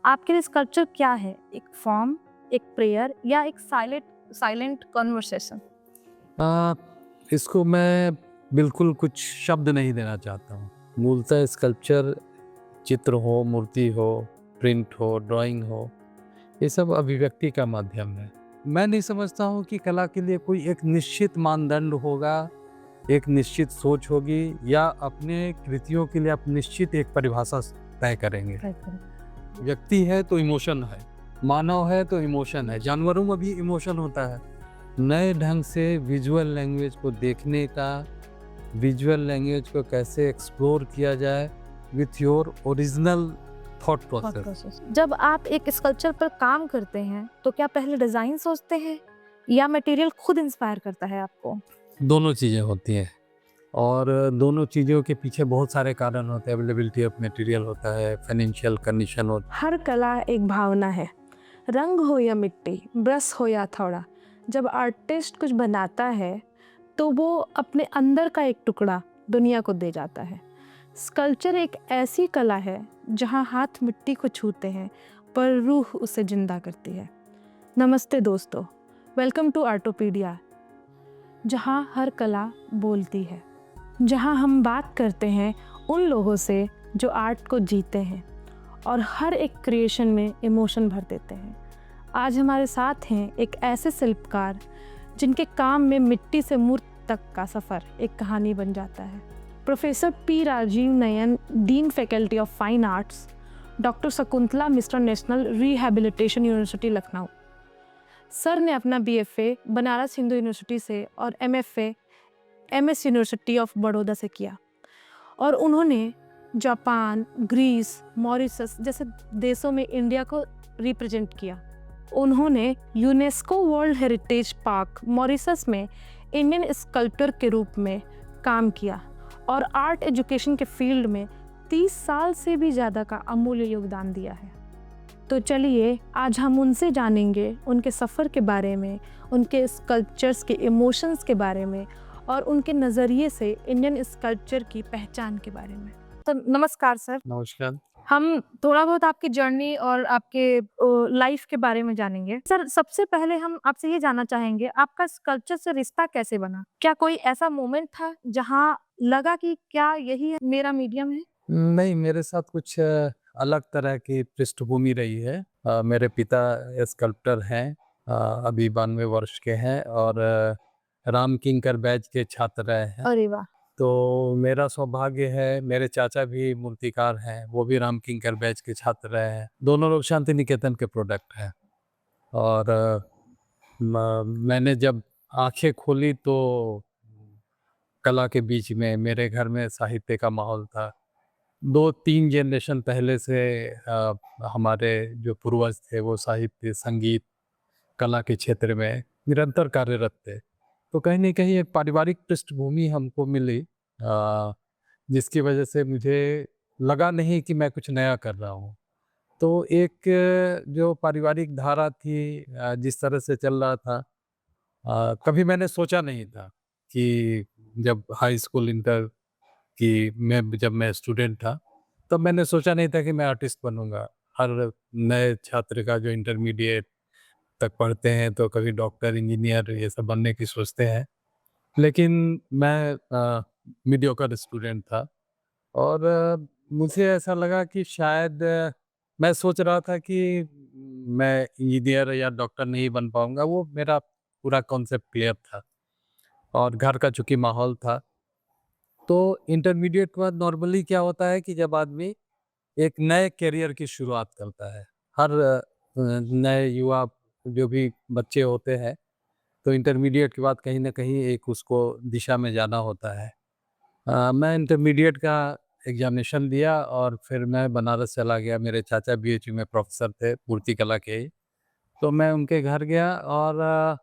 आपके लिए स्कल्पचर क्या है? एक फॉर्म, एक प्रेयर या एक साइलेंट कन्वर्सेशन? आ, इसको मैं बिल्कुल कुछ शब्द नहीं देना चाहता हूँ। मूलतः स्कल्पचर चित्र हो, मूर्ति हो, प्रिंट हो, ड्राइंग हो, ये सब अभिव्यक्ति का माध्यम है। मैं नहीं समझता हूँ कि कला के लिए कोई एक निश्चित मानदंड होगा, एक निश्चित सोच होगी, या अपने कृतियों के लिए आप निश्चित एक परिभाषा तय करेंगे। व्यक्ति है तो इमोशन है, मानव है तो इमोशन है, जानवरों में भी इमोशन होता है। नए ढंग से विजुअल लैंग्वेज को देखने का, विजुअल लैंग्वेज को कैसे एक्सप्लोर किया जाए with your original thought process. जब आप एक स्कल्पचर पर काम करते हैं तो क्या पहले डिजाइन सोचते हैं या मटेरियल खुद इंस्पायर करता है आपको? दोनों चीज़ें होती हैं, और दोनों चीज़ों के पीछे बहुत सारे कारण होते हैं। अवेलेबिलिटी ऑफ मटेरियल होता है, फाइनेंशियल कंडीशन होता हर कला एक भावना है। रंग हो या मिट्टी, ब्रश हो या थोड़ा, जब आर्टिस्ट कुछ बनाता है तो वो अपने अंदर का एक टुकड़ा दुनिया को दे जाता है। स्कल्पचर एक ऐसी कला है जहाँ हाथ मिट्टी को छूते हैं पर रूह उसे जिंदा करती है। नमस्ते दोस्तों, वेलकम टू आर्टोपीडिया, जहाँ हर कला बोलती है, जहाँ हम बात करते हैं उन लोगों से जो आर्ट को जीते हैं और हर एक क्रिएशन में इमोशन भर देते हैं। आज हमारे साथ हैं एक ऐसे शिल्पकार जिनके काम में मिट्टी से मूर्ति तक का सफ़र एक कहानी बन जाता है। Professor P Rajeev Nayan, dean faculty of fine arts, doctor Shakuntala Mishra, national rehabilitation university Lucknow. Sir ने अपना बीएफए बनारस हिंदू यूनिवर्सिटी से और MFA MS university of Baroda से किया, और उन्होंने जापान, ग्रीस, मॉरिशस जैसे देशों में इंडिया को रिप्रेजेंट किया। उन्होंने UNESCO world heritage park Mauritius में इंडियन स्कल्पटर के रूप में काम किया और आर्ट एजुकेशन के फील्ड में 30 साल से भी ज़्यादा का अमूल्य योगदान दिया है। तो चलिए आज हम उनसे जानेंगे उनके सफ़र के बारे में, उनके स्कल्पचर्स के इमोशंस के बारे में और उनके नज़रिए से इंडियन स्कल्पचर की पहचान के बारे में। तो नमस्कार सर। नमस्कार। हम थोड़ा बहुत आपकी जर्नी और आपके लाइफ के बारे में जानेंगे। सर, सबसे पहले हम आपसे ये जानना चाहेंगे, आपका स्कल्पचर से रिश्ता कैसे बना? क्या कोई ऐसा मोमेंट था जहाँ लगा कि क्या यही है मेरा मीडियम है? नहीं, मेरे साथ कुछ अलग तरह की पृष्ठभूमि रही है। मेरे पिता स्कल्पटर हैं, अभी 92 वर्ष के हैं, और राम किंकर बैच के छात्र रहे हैं। अरे वाह! तो मेरा सौभाग्य है, मेरे चाचा भी मूर्तिकार हैं, वो भी राम किंकर बैच के छात्र रहे हैं। दोनों लोग शांति निकेतन के प्रोडक्ट हैं। और मैंने जब आंखें खोली तो कला के बीच में मेरे घर में साहित्य का माहौल था। 2-3 जनरेशन पहले से हमारे जो पूर्वज थे वो साहित्य, संगीत, कला के क्षेत्र में निरंतर कार्यरत थे। तो कहीं न कहीं एक पारिवारिक पृष्ठभूमि हमको मिली, जिसकी वजह से मुझे लगा नहीं कि मैं कुछ नया कर रहा हूँ। तो एक जो पारिवारिक धारा थी, जिस तरह से चल रहा था, कभी मैंने सोचा नहीं था कि जब हाई स्कूल, इंटर की जब मैं स्टूडेंट था, तब मैंने सोचा नहीं था कि मैं आर्टिस्ट बनूँगा। हर नए छात्र का जो इंटरमीडिएट तक पढ़ते हैं तो कभी डॉक्टर, इंजीनियर ये सब बनने की सोचते हैं। लेकिन मैं मीडियोकर स्टूडेंट था, और मुझे ऐसा लगा कि शायद मैं सोच रहा था कि मैं इंजीनियर या डॉक्टर नहीं बन पाऊँगा। वो मेरा पूरा कॉन्सेप्ट क्लियर था, और घर का चूँकि माहौल था। तो इंटरमीडिएट के बाद नॉर्मली क्या होता है कि जब आदमी एक नए करियर की शुरुआत करता है, हर नए युवा जो भी बच्चे होते हैं, तो इंटरमीडिएट के बाद कहीं न कहीं एक उसको दिशा में जाना होता है। मैं इंटरमीडिएट का एग्ज़ामिनेशन दिया और फिर मैं बनारस चला गया। मेरे चाचा बीएचयू में प्रोफ़ेसर थे, मूर्तिकला के ही। तो मैं उनके घर गया, और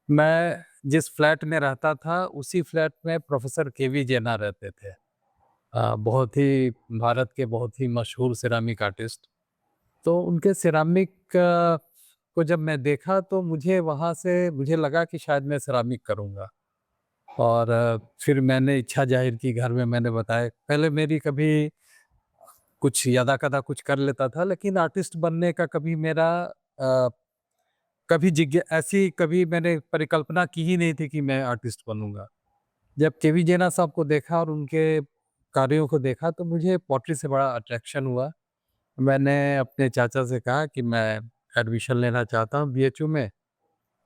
मैं जिस फ्लैट में रहता था, उसी फ्लैट में प्रोफ़ेसर केवी जेना रहते थे। बहुत ही भारत के बहुत ही मशहूर सिरामिक आर्टिस्ट। तो उनके सिरामिक को जब मैं देखा तो मुझे लगा कि शायद मैं सिरामिक करूँगा। और फिर मैंने इच्छा ज़ाहिर की, घर में मैंने बताया। पहले मेरी कभी कुछ यदा-कदा कुछ कर लेता था, लेकिन आर्टिस्ट बनने का कभी मेरा अ, कभी मैंने परिकल्पना की ही नहीं थी कि मैं आर्टिस्ट बनूँगा। जब केवी जेना साहब को देखा और उनके कार्यों को देखा तो मुझे पॉटरी से बड़ा अट्रैक्शन हुआ। मैंने अपने चाचा से कहा कि मैं एडमिशन लेना चाहता हूँ बीएचयू में,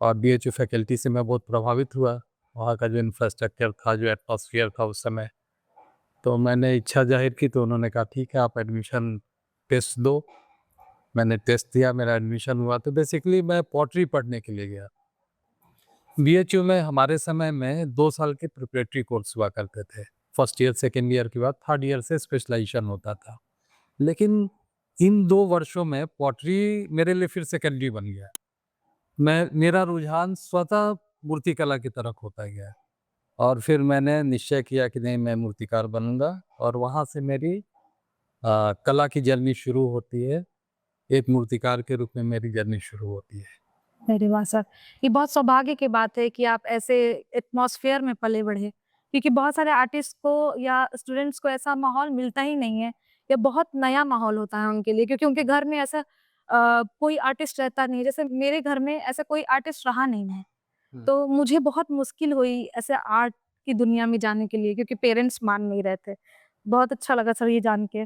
और बीएचयू फैकल्टी से मैं बहुत प्रभावित हुआ। वहाँ का जो इंफ्रास्ट्रक्चर था, जो एटमॉस्फेयर था उस समय, तो मैंने इच्छा ज़ाहिर की, तो उन्होंने कहा ठीक है आप एडमिशन टेस्ट दो। मैंने टेस्ट दिया, मेरा एडमिशन हुआ, तो बेसिकली मैं पॉटरी पढ़ने के लिए गया। बीएचयू में हमारे समय में 2 साल के प्रिपरेटरी कोर्स हुआ करते थे। फर्स्ट ईयर, सेकंड ईयर के बाद थर्ड ईयर से स्पेशलाइजेशन होता था। लेकिन इन 2 वर्षों में पॉटरी मेरे लिए फिर सेकेंडरी बन गया। मेरा रुझान स्वतः मूर्तिकला की तरफ होता गया, और फिर मैंने निश्चय किया कि नहीं, मैं मूर्तिकार बनूँगा, और वहाँ से मेरी कला की जर्नी शुरू होती है। एक मूर्तिकार के रूप में मेरी जर्नी शुरू होती है। अरे वाह सर! ये बहुत सौभाग्य की बात है कि आप ऐसे एटमॉस्फेयर में पले बढ़े, क्योंकि बहुत सारे आर्टिस्ट को या स्टूडेंट्स को ऐसा माहौल मिलता ही नहीं है, या बहुत नया माहौल होता है उनके लिए, क्योंकि उनके घर में ऐसा कोई आर्टिस्ट रहता नहीं है। जैसे मेरे घर में ऐसा कोई आर्टिस्ट रहा नहीं है, तो मुझे बहुत मुश्किल हुई ऐसे आर्ट की दुनिया में जाने के लिए, क्योंकि पेरेंट्स मान नहीं रहे थे। बहुत अच्छा लगा सर ये जान के।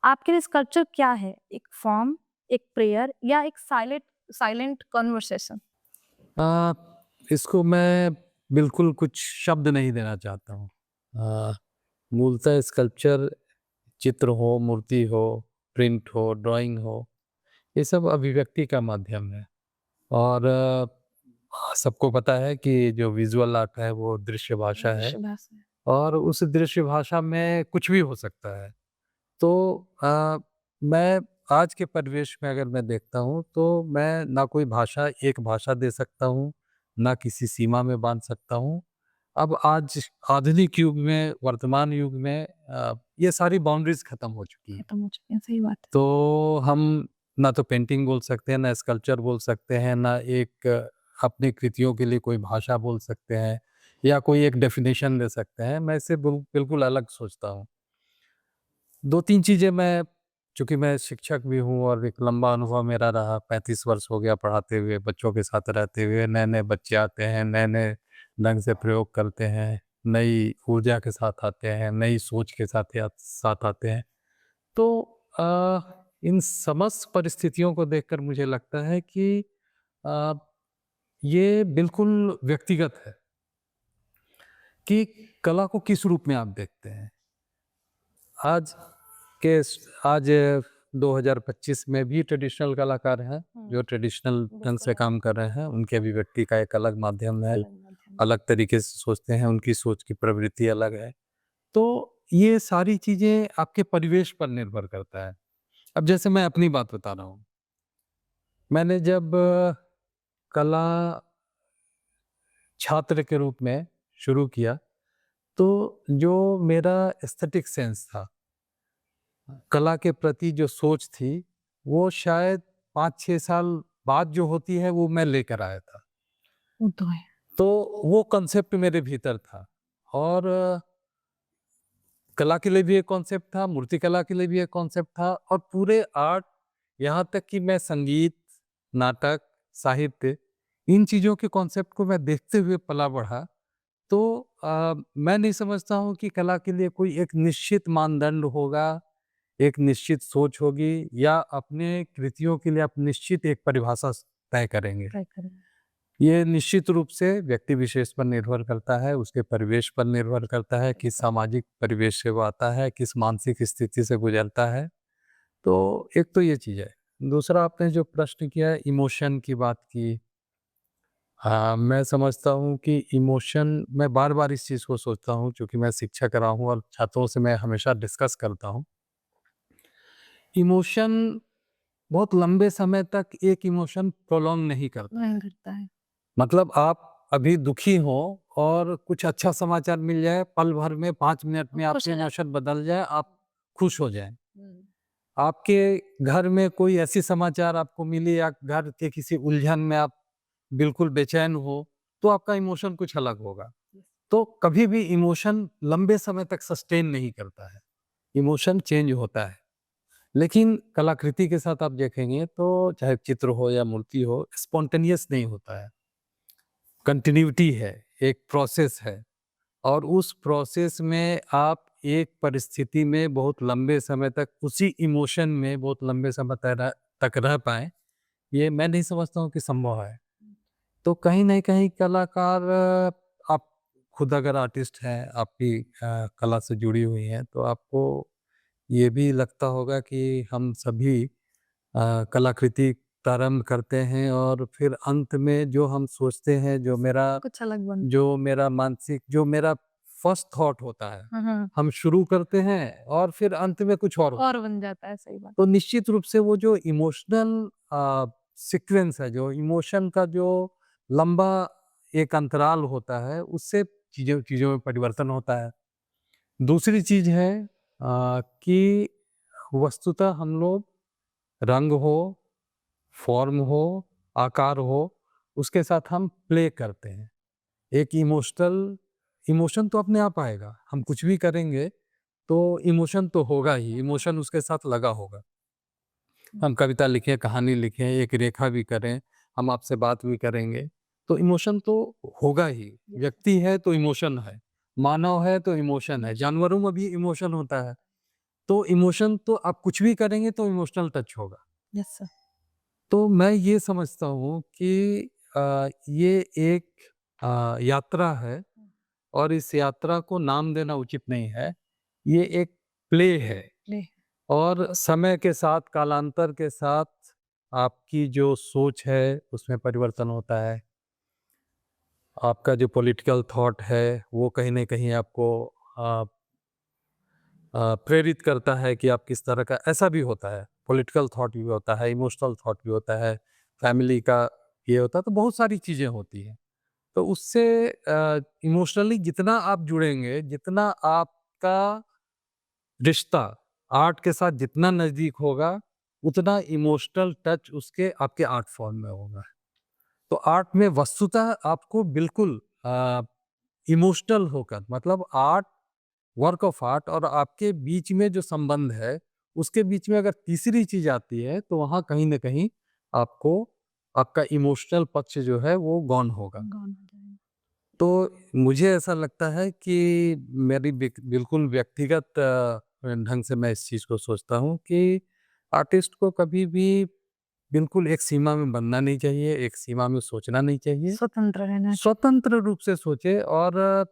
आपके लिए स्कल्पचर क्या है? एक फॉर्म, एक प्रेयर, या एक साइलेंट कन्वर्सेशन? अ, इसको मैं बिल्कुल कुछ शब्द नहीं देना चाहता हूँ। मूलतः स्कल्पचर चित्र हो, मूर्ति हो, प्रिंट हो, ड्राइंग हो, ये सब अभिव्यक्ति का माध्यम है। और सबको पता है कि जो विजुअल आर्ट है वो दृश्य भाषा है, और उस दृश्य भाषा में कुछ भी हो सकता है। तो मैं आज के परिवेश में अगर मैं देखता हूँ तो मैं ना कोई भाषा एक भाषा दे सकता हूँ, ना किसी सीमा में बांध सकता हूँ। अब आज आधुनिक युग में, वर्तमान युग में ये सारी बाउंड्रीज खत्म हो चुकी हैं। खत्म हो चुके हैं, सही बात है। तो हम ना तो पेंटिंग बोल सकते हैं, ना स्कल्पचर बोल सकते हैं, ना एक अपनी कृतियों के लिए कोई भाषा बोल सकते हैं, या कोई एक डेफिनेशन दे सकते हैं। मैं इससे बिल्कुल अलग सोचता हूँ। 2-3 चीज़ें मैं, चूँकि मैं शिक्षक भी हूँ और एक लंबा अनुभव मेरा रहा, 35 वर्ष हो गया पढ़ाते हुए, बच्चों के साथ रहते हुए। नए-नए बच्चे आते हैं, नए-नए ढंग से प्रयोग करते हैं, नई ऊर्जा के साथ आते हैं, नई सोच के साथ आते हैं। तो इन समस्त परिस्थितियों को देखकर मुझे लगता है कि अ, ये बिल्कुल व्यक्तिगत है कि कला को किस रूप में आप देखते हैं। आज आज 2025 में भी ट्रेडिशनल कलाकार हैं जो ट्रेडिशनल ढंग से काम कर रहे हैं। उनके अभिव्यक्ति का एक अलग माध्यम है, अलग तरीके से सोचते हैं, उनकी सोच की प्रवृत्ति अलग है। तो ये सारी चीज़ें आपके परिवेश पर निर्भर करता है। अब जैसे मैं अपनी बात बता रहा हूँ। मैंने जब कला छात्र के रूप में शुरू किया, तो जो मेरा एस्थेटिक सेंस था, कला के प्रति जो सोच थी, वो शायद 5-6 साल बाद जो होती है वो मैं लेकर आया था। वो तो है। तो वो कॉन्सेप्ट मेरे भीतर था, और कला के लिए भी एक कॉन्सेप्ट था, मूर्तिकला के लिए भी एक कॉन्सेप्ट था, और पूरे आर्ट, यहाँ तक कि मैं संगीत, नाटक, साहित्य, इन चीज़ों के कॉन्सेप्ट को मैं देखते हुए पला बढ़ा। तो मैं नहीं समझता हूँ कि कला के लिए कोई एक निश्चित मानदंड होगा, एक निश्चित सोच होगी, या अपने कृतियों के लिए आप निश्चित एक परिभाषा तय करेंगे। ट्राई करेंगे। ये निश्चित रूप से व्यक्ति विशेष पर निर्भर करता है, उसके परिवेश पर निर्भर करता है, किस सामाजिक परिवेश से वो आता है, किस मानसिक स्थिति से गुजरता है। तो एक तो ये चीज़ है। दूसरा, आपने जो प्रश्न किया है, इमोशन की बात की। हाँ, मैं समझता हूँ कि इमोशन, मैं बार-बार इस चीज़ को सोचता हूँ, चूँकि मैं शिक्षक रहा हूँ और छात्रों से मैं हमेशा डिस्कस करता हूँ। इमोशन बहुत लंबे समय तक एक इमोशन प्रोलॉन्ग नहीं करता। नहीं करता है। मतलब आप अभी दुखी हो और कुछ अच्छा समाचार मिल जाए, पल भर में 5 मिनट में खुश आपके हो जाए। इमोशन बदल जाए, आप खुश हो जाएँ। हुँ। आपके घर में कोई ऐसी समाचार आपको मिली, या घर के किसी उलझन में आप बिल्कुल बेचैन हो, तो आपका इमोशन कुछ अलग होगा। तो कभी भी इमोशन लंबे समय तक सस्टेन नहीं करता है। इमोशन चेंज होता है। लेकिन कलाकृति के साथ आप देखेंगे तो चाहे चित्र हो या मूर्ति हो, स्पॉन्टेनियस नहीं होता है। कंटिन्यूटी है, एक प्रोसेस है और उस प्रोसेस में आप एक परिस्थिति में बहुत लंबे समय तक उसी इमोशन में बहुत लंबे समय तक रह पाएँ, ये मैं नहीं समझता हूँ कि संभव है। तो कहीं न कहीं कलाकार आप खुद अगर आर्टिस्ट हैं, आपकी कला से जुड़ी हुई हैं, तो आपको ये भी लगता होगा कि हम सभी कलाकृति प्रारंभ करते हैं और फिर अंत में जो हम सोचते हैं, कुछ अलग बन जो मेरा फर्स्ट थॉट होता है, हाँ, हम शुरू करते हैं और फिर अंत में कुछ और होता है। और बन जाता है, सही बात। तो निश्चित रूप से वो जो इमोशनल सीक्वेंस है, जो इमोशन का जो लंबा एक अंतराल होता है, उससे चीज़ों चीज़ों में परिवर्तन होता है। दूसरी चीज़ है कि वस्तुतः हम लोग रंग हो, फॉर्म हो, आकार हो, उसके साथ हम प्ले करते हैं। एक इमोशन तो अपने आप आएगा। हम कुछ भी करेंगे तो इमोशन तो होगा ही, इमोशन उसके साथ लगा होगा। हम कविता लिखें, कहानी लिखें, एक रेखा भी करें, हम आपसे बात भी करेंगे, तो इमोशन तो होगा ही। व्यक्ति है तो इमोशन है, मानव है तो इमोशन है, जानवरों में भी इमोशन होता है। तो इमोशन तो आप कुछ भी करेंगे तो इमोशनल टच होगा। Yes sir. तो मैं ये समझता हूँ कि ये एक यात्रा है और इस यात्रा को नाम देना उचित नहीं है। ये एक प्ले है प्ले। और समय के साथ, कालांतर के साथ आपकी जो सोच है उसमें परिवर्तन होता है। आपका जो पॉलिटिकल थॉट है वो कहीं न कहीं आपको अ प्रेरित करता है कि आप किस तरह का, ऐसा भी होता है, पॉलिटिकल थॉट भी होता है, इमोशनल थॉट भी होता है, फैमिली का ये होता है, तो बहुत सारी चीज़ें होती हैं। तो उससे इमोशनली जितना आप जुड़ेंगे, जितना आपका रिश्ता आर्ट के साथ जितना नज़दीक होगा, उतना इमोशनल टच उसके आपके आर्ट फॉर्म में होगा। तो आर्ट में वस्तुतः आपको बिल्कुल इमोशनल होकर, मतलब आर्ट, वर्क ऑफ आर्ट और आपके बीच में जो संबंध है, उसके बीच में अगर तीसरी चीज़ आती है, तो वहाँ कहीं न कहीं आपको आपका इमोशनल पक्ष जो है वो गॉन होगा। गॉन हो जाएगा। तो मुझे ऐसा लगता है कि मेरी बिल्कुल व्यक्तिगत ढंग से मैं इस चीज़ को सोचता हूँ कि आर्टिस्ट को कभी भी बिल्कुल एक सीमा में बंधना नहीं चाहिए, एक सीमा में सोचना नहीं चाहिए। स्वतंत्र रहना चाहिए। स्वतंत्र रूप से सोचे और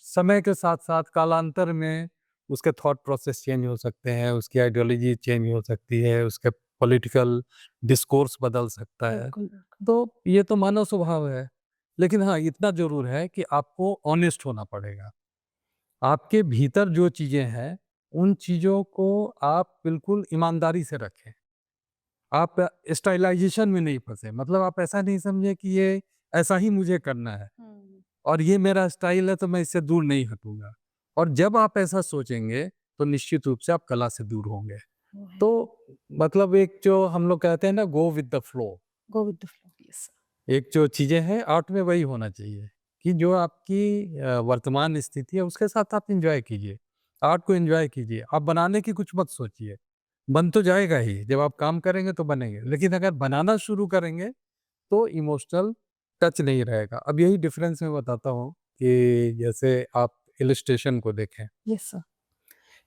समय के साथ-साथ कालांतर में उसके थॉट प्रोसेस चेंज हो सकते हैं, उसकी आइडियोलॉजी चेंज हो सकती है, उसके पॉलिटिकल डिस्कोर्स बदल सकता है। बिल्कुल, बिल्कुल। तो ये तो मानव स्वभाव है। लेकिन हाँ, इतना ज़रूर है कि आपको ऑनेस्ट होना पड़ेगा। आपके भीतर जो चीज़ें हैं, उन चीज़ों को आप बिल्कुल ईमानदारी से रखें। आप स्टाइलाइज़ेशन में नहीं फँसे। मतलब आप ऐसा नहीं समझें कि ये ऐसा ही मुझे करना है और ये मेरा स्टाइल है तो मैं इससे दूर नहीं हटूँगा। और जब आप ऐसा सोचेंगे, तो निश्चित रूप से आप कला से दूर होंगे। वो है। तो मतलब एक जो हम लोग कहते हैं ना, go with the flow. Go with the flow. Yes. एक जो चीज़ें हैं आर्ट में वही होना चाहिए कि जो आपकी वर्तमान स्थिति है उसके साथ आप एंजॉय कीजिए। आर्ट को एंजॉय कीजिए। आप बनाने की कुछ मत सोचिए। बन तो जाएगा ही, जब आप काम करेंगे तो बनेंगे। लेकिन अगर बनाना शुरू करेंगे तो इमोशनल टच नहीं रहेगा। अब यही डिफरेंस मैं बताता हूँ कि जैसे आप इलस्ट्रेशन को देखें। Yes sir.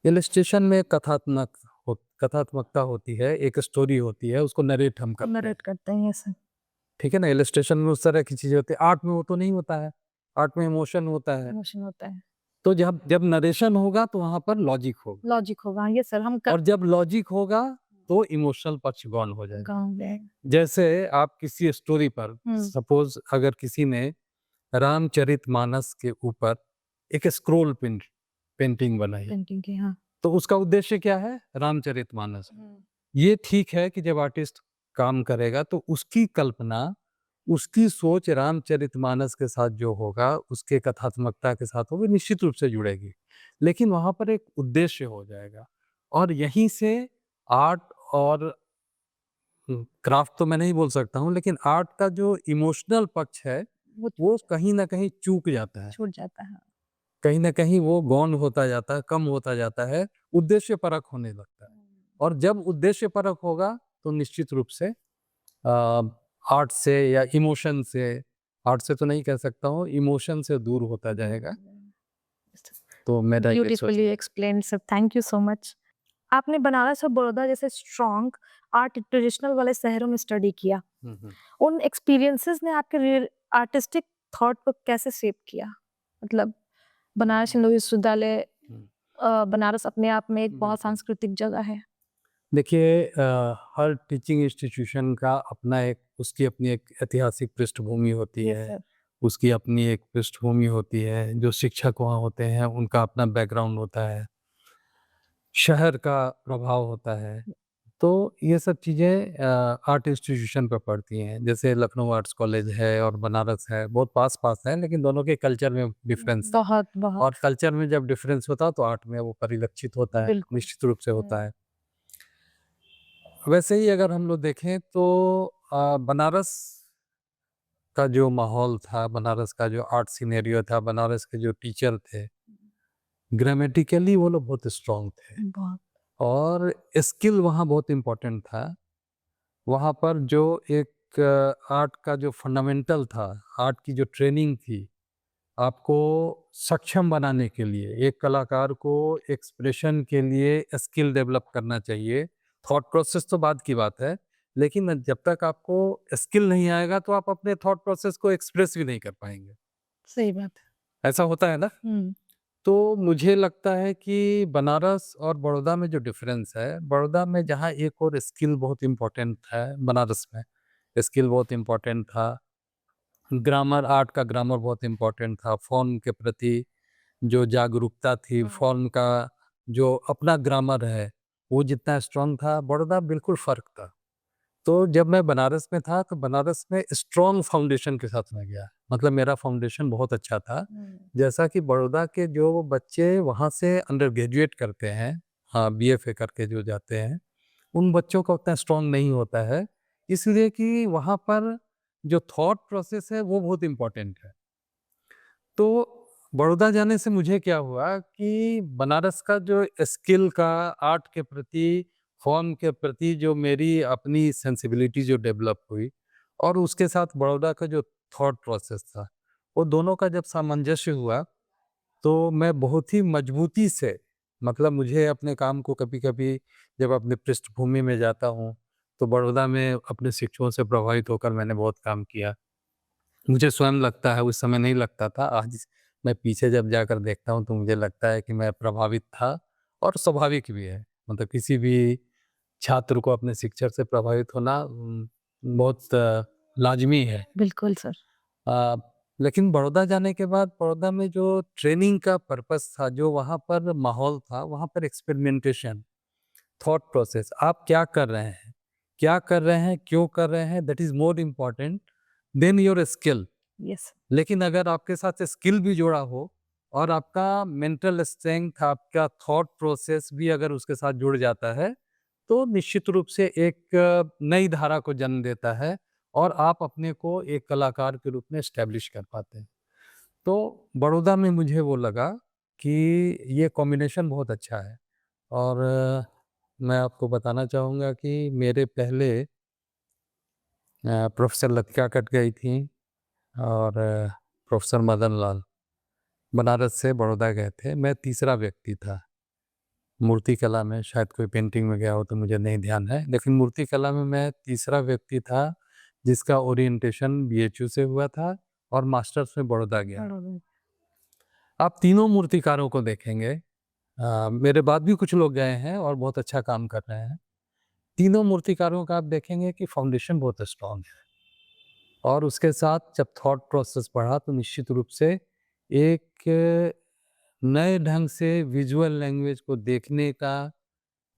इलस्ट्रेशन में कथात्मकता होती है, एक स्टोरी होती है, उसको नरेट हम करते हैं। नरेट करते हैं। Yes sir. ठीक है ना? इलस्ट्रेशन में उस तरह की चीज़ें होती है। आर्ट में वो तो नहीं होता है। आर्ट में इमोशन होता है। इमोशन होता है। तो जब जब नरेशन होगा तो वहाँ पर लॉजिक होगा लॉजिक होगा। Yes sir. हम और जब लॉजिक होगा तो इमोशनल पक्ष गॉन हो जाएगा। गाँव गए। जैसे आप किसी स्टोरी पर हुँ। सपोज़ अगर किसी ने रामचरितमानस के ऊपर एक स्क्रॉल पेंटिंग बनाई, पेंटिंग की, हाँ। तो उसका उद्देश्य क्या है? रामचरितमानस। ये ठीक है कि जब आर्टिस्ट काम करेगा तो उसकी कल्पना, उसकी सोच रामचरितमानस के साथ जो होगा, उसके कथात्मकता के साथ होगी, निश्चित रूप से जुड़ेगी। लेकिन वहाँ पर एक उद्देश्य हो जाएगा और यहीं से आर्ट और क्राफ्ट तो मैं नहीं बोल सकता हूँ, लेकिन आर्ट का जो इमोशनल पक्ष है, वो वो कहीं न कहीं चूक जाता है। छूट जाता है। कहीं न कहीं वो गौण होता जाता है, कम होता जाता है, उद्देश्यपरक होने लगता है। और जब उद्देश्यपरक होगा तो निश्चित रूप से आर्ट से या इमोशन से, आर्ट से तो नहीं कह सकता हूँ, इमोशन से दूर होता जाएगा। तो मेरा ये ब्यूटीफुली सोचना है। Explained sir, thank you so much. आपने बनारस और बड़ौदा जैसे स्ट्रॉन्ग आर्ट ट्रेडिशनल वाले शहरों में स्टडी किया। हुँ, हुँ। उन एक्सपीरियंसेस ने आपके आर्टिस्टिक थॉट को कैसे शेप किया? मतलब बनारस हिंदू विश्वविद्यालय हुँ, बनारस अपने आप में एक बहुत बिल्कुल। सांस्कृतिक जगह है। देखिए हर टीचिंग इंस्टीट्यूशन का अपना एक उसकी अपनी एक ऐतिहासिक पृष्ठभूमि होती यस है, सर। उसकी अपनी एक पृष्ठभूमि होती है, जो शिक्षक वहाँ होते हैं उनका अपना बैकग्राउंड होता है, शहर का प्रभाव होता है। तो ये सब चीज़ें आर्ट इंस्टीट्यूशन पे पड़ती हैं। जैसे लखनऊ आर्ट्स कॉलेज है और बनारस है, बहुत पास-पास है लेकिन दोनों के कल्चर में डिफरेंस है। बहुत, बहुत। और कल्चर में जब डिफरेंस होता है तो आर्ट में वो परिलक्षित होता है, बिल्कुल। निश्चित रूप से होता है। वैसे ही अगर हम लोग देखें तो बनारस का जो माहौल था, बनारस का जो आर्ट सिनेरियो था, बनारस के जो टीचर थे, ग्रामेटिकली वो लोग बहुत स्ट्रॉन्ग थे बहुत। और स्किल वहाँ बहुत इम्पोर्टेंट था। वहाँ पर जो एक आर्ट का जो फंडामेंटल था, आर्ट की जो ट्रेनिंग थी, आपको सक्षम बनाने के लिए, एक कलाकार को एक्सप्रेशन के लिए स्किल डेवलप करना चाहिए। थॉट प्रोसेस तो बाद की बात है, लेकिन जब तक आपको स्किल नहीं आएगा तो आप अपने थॉट प्रोसेस को एक्सप्रेस भी नहीं कर पाएँगे। सही बात है। ऐसा होता है ना? हुँ। तो मुझे लगता है कि बनारस और बड़ौदा में जो डिफरेंस है, बड़ौदा में जहाँ एक और स्किल बहुत इम्पोर्टेंट है, बनारस में स्किल बहुत इम्पोर्टेंट था। ग्रामर, आर्ट का ग्रामर बहुत इम्पोर्टेंट था। फ़ॉर्म के प्रति जो जागरूकता थी, फ़ॉर्म का जो अपना ग्रामर है, वो जितना स्ट्रॉन्ग था, बड़ौदा बिल्कुल फ़र्क था। तो जब मैं बनारस में था, तो बनारस में स्ट्रॉन्ग फाउंडेशन के साथ मैं गया। मतलब मेरा फाउंडेशन बहुत अच्छा था। जैसा कि बड़ौदा के जो बच्चे वहाँ से अंडर ग्रेजुएट करते हैं, हाँ, बीएफए करके जो जाते हैं, उन बच्चों का उतना स्ट्रॉन्ग नहीं होता है। इसलिए कि वहाँ पर जो थॉट प्रोसेस है, वो बहुत इम्पोर्टेंट है। तो बड़ौदा जाने से मुझे क्या हुआ कि बनारस का जो स्किल का, आर्ट के प्रति, फॉर्म के प्रति जो मेरी अपनी सेंसिबिलिटी जो डेवलप हुई और उसके साथ बड़ौदा का जो थॉट प्रोसेस था, वो दोनों का जब सामंजस्य हुआ, तो मैं बहुत ही मजबूती से, मतलब मुझे अपने काम को कभी-कभी जब अपने पृष्ठभूमि में जाता हूँ, तो बड़ौदा में अपने शिक्षकों से प्रभावित होकर मैंने बहुत काम किया। मुझे स्वयं लगता है, उस समय नहीं लगता था, आज मैं पीछे जब जाकर देखता हूँ तो मुझे लगता है कि मैं प्रभावित था और स्वाभाविक भी है। मतलब किसी भी छात्र को अपने शिक्षक से प्रभावित होना बहुत लाज़मी है। बिल्कुल सर। अ, लेकिन बड़ौदा जाने के बाद बड़ौदा में जो ट्रेनिंग का पर्पस था, जो वहाँ पर माहौल था, वहाँ पर एक्सपेरिमेंटेशन, थॉट प्रोसेस, आप क्या कर रहे हैं? क्या कर रहे हैं, क्यों कर रहे हैं, that is more important then your skill. Yes. लेकिन अगर आपके साथ स्किल भी जुड़ा हो और आपका मेंटल स्ट्रेंथ, आपका थॉट प्रोसेस भी अगर उसके साथ जुड़ जाता है, तो निश्चित रूप से एक नई धारा को जन्म देता है और आप अपने को एक कलाकार के रूप में एस्टैब्लिश कर पाते हैं। तो बड़ौदा में मुझे वो लगा कि ये कॉम्बिनेशन बहुत अच्छा है और मैं आपको बताना चाहूँगा कि मेरे पहले प्रोफ़ेसर लतिका कट गई थी और प्रोफ़ेसर मदन लाल बनारस से बड़ौदा गए थे। मैं तीसरा व्यक्ति था। मूर्तिकला में शायद कोई पेंटिंग में गया हो तो मुझे नहीं ध्यान है, लेकिन मूर्तिकला में मैं तीसरा व्यक्ति था जिसका ओरिएंटेशन बीएचयू से हुआ था और मास्टर्स में बड़ौदा गया। आप तीनों मूर्तिकारों को देखेंगे, मेरे बाद भी कुछ लोग गए हैं और बहुत अच्छा काम कर रहे हैं। तीनों मूर्तिकारों का आप देखेंगे कि फाउंडेशन बहुत स्ट्रॉन्ग है और उसके साथ जब थॉट प्रोसेस बढ़ा तो निश्चित रूप से एक नए ढंग से विजुअल लैंग्वेज को देखने का,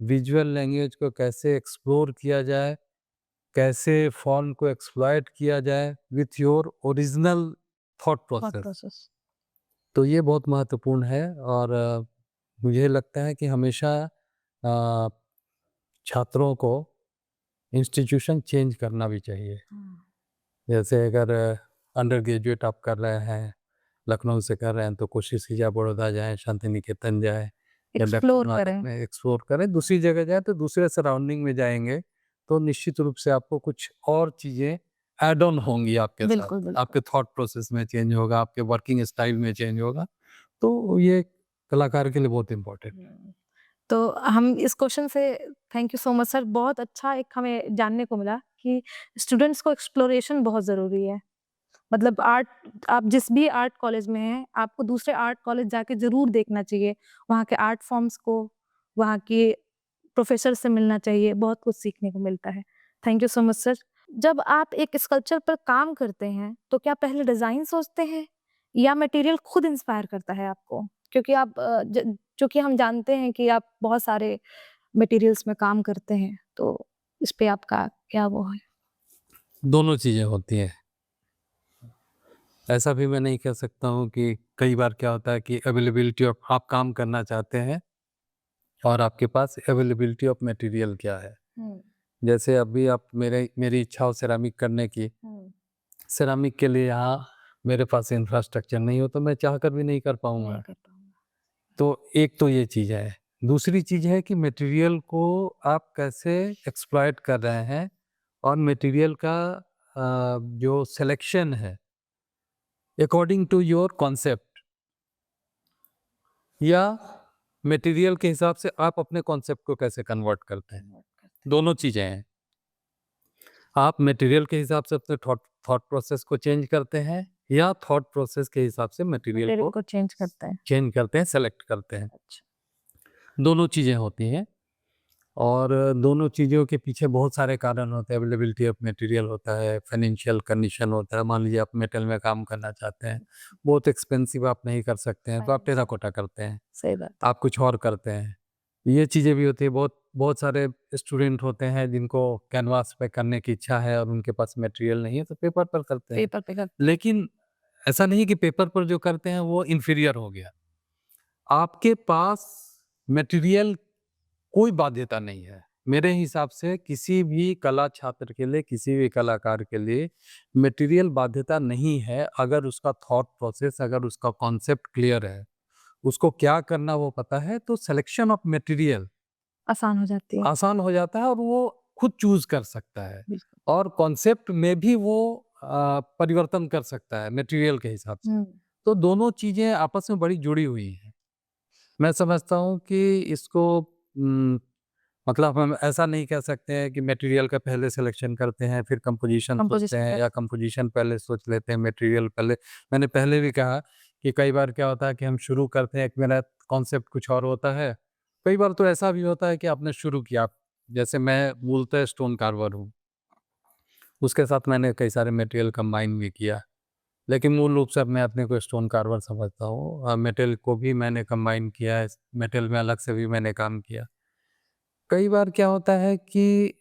विजुअल लैंग्वेज को कैसे एक्सप्लोर किया जाए, कैसे फॉर्म को एक्सप्लॉइट किया जाए with your original thought thought process. Process. तो ये बहुत महत्वपूर्ण है और मुझे लगता है कि हमेशा अ, छात्रों को इंस्टीट्यूशन चेंज करना भी चाहिए। जैसे अगर अंडर ग्रेजुएट आप कर रहे हैं, लखनऊ से कर रहे हैं तो कोशिश कीजिए आप बड़ौदा जाएँ, शांति निकेतन जाएँ या एक्सप्लोर दक्षिण भारत करें। में एक्सप्लोर करें। दूसरी जगह जाएँ तो दूसरे सराउंडिंग में जाएँगे तो निश्चित रूप से आपको कुछ और चीज़ें ऐड ऑन होंगी आपके साथ। बिल्कुल, बिल्कुल। आपके थॉट प्रोसेस में चेंज होगा, आपके वर्किंग स्टाइल में चेंज होगा। तो ये कलाकार के लिए बहुत इम्पोर्टेंट है। तो हम इस क्वेश्चन से thank you so much sir, बहुत अच्छा एक हमें जानने को मिला कि स्टूडेंट्स को एक्सप्लोरेशन बहुत ज़रूरी है। मतलब आर्ट, आप जिस भी आर्ट कॉलेज में हैं, आपको दूसरे आर्ट कॉलेज जाके ज़रूर देखना चाहिए। वहाँ के आर्ट फॉर्म्स को, वहाँ के प्रोफ़ेसर से मिलना चाहिए, बहुत कुछ सीखने को मिलता है। Thank you so much sir. जब आप एक स्कल्पचर पर काम करते हैं, तो क्या पहले डिज़ाइन सोचते हैं या मटेरियल खुद इंस्पायर करता है आपको? क्योंकि आप चूँकि हम जानते हैं कि आप बहुत सारे मटेरियल्स में काम करते हैं, तो इस पे आपका क्या वो है? दोनों चीज़ें होती हैं। ऐसा भी मैं नहीं कह सकता हूँ कि कई बार क्या होता है कि अवेलेबिलिटी ऑफ आप काम करना चाहते हैं और आपके पास अवेलेबिलिटी ऑफ मटेरियल क्या है। जैसे अभी आप मेरी इच्छा हो सेरामिक करने की, सेरामिक के लिए यहाँ मेरे पास इंफ्रास्ट्रक्चर नहीं हो तो मैं चाहकर भी नहीं कर पाऊँगा। नहीं कर पाऊँगा। तो एक तो ये चीज़ है। दूसरी चीज़ है कि मटेरियल को आप कैसे एक्सप्लॉइट कर रहे हैं और मटेरियल का जो सिलेक्शन है अकॉर्डिंग टू योर कॉन्सेप्ट या मटेरियल के हिसाब से आप अपने कॉन्सेप्ट को कैसे कन्वर्ट करते हैं। दोनों चीज़ें हैं। आप मटेरियल के हिसाब से अपने थॉट प्रोसेस को चेंज करते हैं या थॉट प्रोसेस के हिसाब से मटेरियल मटेरियल को को चेंज करते हैं। चेंज करते हैं, सेलेक्ट करते हैं। अच्छा। दोनों चीज़ें होती हैं और दोनों चीज़ों के पीछे बहुत सारे कारण होते हैं। अवेलेबिलिटी ऑफ मटेरियल होता है, फाइनेंशियल कंडीशन होता है। मान लीजिए आप मेटल में काम करना चाहते हैं, बहुत एक्सपेंसिव आप नहीं कर सकते हैं तो आप टेराकोटा करते हैं, सही बात है। आप कुछ और करते हैं। ये चीज़ें भी होती है। बहुत बहुत सारे स्टूडेंट होते हैं जिनको कैनवास पे करने की इच्छा है और उनके पास मटेरियल नहीं है तो पेपर पर करते हैं। पेपर पे कर लेकिन ऐसा नहीं कि पेपर पर जो करते हैं वो इन्फीरियर हो गया। आपके पास मटेरियल कोई बाध्यता नहीं है। मेरे हिसाब से किसी भी कला छात्र के लिए, किसी भी कलाकार के लिए मटेरियल बाध्यता नहीं है अगर उसका थॉट प्रोसेस, अगर उसका कॉन्सेप्ट क्लियर है, उसको क्या करना वो पता है तो सिलेक्शन ऑफ मटेरियल आसान हो जाती है। आसान हो जाता है और वो खुद चूज़ कर सकता है बिल्कुल। और कॉन्सेप्ट में भी वो परिवर्तन कर सकता है मटेरियल के हिसाब से। तो दोनों चीज़ें आपस में बड़ी जुड़ी हुई हैं। मैं समझता हूँ कि इसको मतलब हम ऐसा नहीं कह सकते हैं कि मटेरियल का पहले सिलेक्शन करते हैं फिर कंपोजिशन सोचते कंपोज़िशन हैं कर या कंपोजिशन पहले सोच लेते हैं मटेरियल पहले। मैंने पहले भी कहा कि कई बार क्या होता है कि हम शुरू करते हैं, एक मेरा कॉन्सेप्ट कुछ और होता है। कई बार तो ऐसा भी होता है कि आपने शुरू किया, जैसे मैं मूलतः स्टोन कार्वर हूँ, उसके साथ मैंने कई सारे मटेरियल कंबाइन भी किया। लेकिन मूल रूप से अब मैं अपने को स्टोन कार्वर समझता हूँ। मेटल को भी मैंने कंबाइन किया है, मेटल में अलग से भी मैंने काम किया। कई बार क्या होता है कि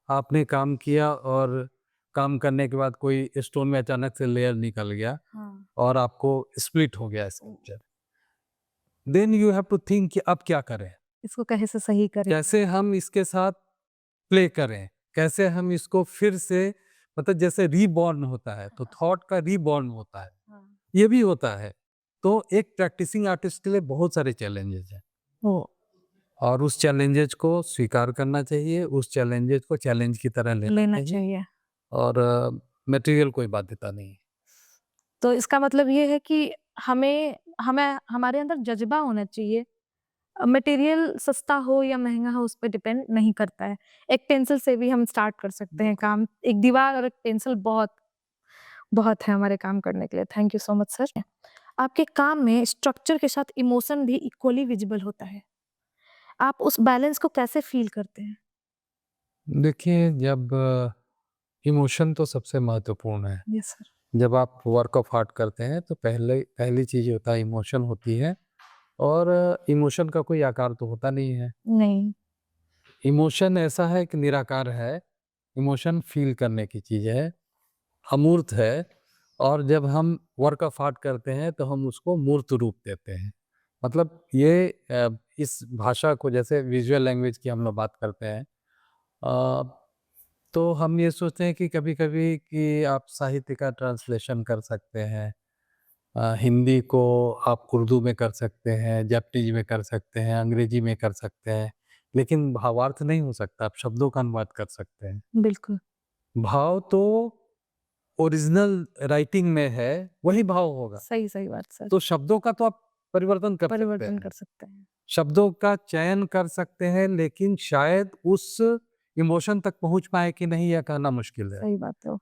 आपने काम किया और काम करने के बाद कोई स्टोन में अचानक से लेयर निकल गया और आपको स्प्लिट हो गया sculpture. Then you have to think कि अब क्या करें? इसको कैसे सही करें? कैसे हम इसके साथ प्ले करें? कैसे हम इसको फिर से, मतलब जैसे रीबॉर्न होता है तो थॉट का रीबॉर्न होता है, ये भी होता है। तो एक प्रैक्टिसिंग आर्टिस्ट के लिए बहुत सारे चैलेंजेस हैं वो और उस चैलेंजेस को स्वीकार करना चाहिए, उस चैलेंजेस को चैलेंज की तरह लेना लेना चाहिए चाहिए। और मटेरियल कोई बाध्यता नहीं है। तो इसका मतलब ये है कि हमें हमें हमारे अंदर जज़्बा होना चाहिए। मटेरियल सस्ता हो या महँगा हो उस पे डिपेंड नहीं करता है। एक पेंसिल से भी हम स्टार्ट कर सकते हैं काम। एक दीवार और एक पेंसिल बहुत बहुत है हमारे काम करने के लिए। Thank you so much sir. आपके काम में स्ट्रक्चर के साथ इमोशन भी इक्वली विज़िबल होता है। आप उस बैलेंस को कैसे फ़ील करते हैं? देखिए, जब इमोशन तो सबसे महत्वपूर्ण है। Yes sir. जब आप वर्क ऑफ आर्ट करते हैं तो पहली चीज़ होता है इमोशन होती है और इमोशन का कोई आकार तो होता नहीं है। नहीं। इमोशन ऐसा है कि निराकार है, इमोशन फ़ील करने की चीज़ है, अमूर्त है और जब हम वर्क ऑफ आर्ट करते हैं तो हम उसको मूर्त रूप देते हैं। मतलब ये इस भाषा को, जैसे विजुअल लैंग्वेज की हम लोग बात करते हैं, तो हम ये सोचते हैं कि कभी-कभी कि आप साहित्य का ट्रांसलेशन कर सकते हैं। हिंदी को आप उर्दू में कर सकते हैं, जापानीज़ में कर सकते हैं, अंग्रेजी में कर सकते हैं, लेकिन भावार्थ नहीं हो सकता, आप शब्दों का अनुवाद कर सकते हैं। बिल्कुल, भाव तो ओरिजिनल राइटिंग में है, वही भाव होगा। सही बात सर। तो शब्दों का तो आप परिवर्तन कर सकते परिवर्तन हैं। कर सकते हैं। शब्दों का चयन कर सकते हैं, लेकिन शायद उस इमोशन तक पहुँच पाएँ कि नहीं, यह कहना मुश्किल है। सही बात है।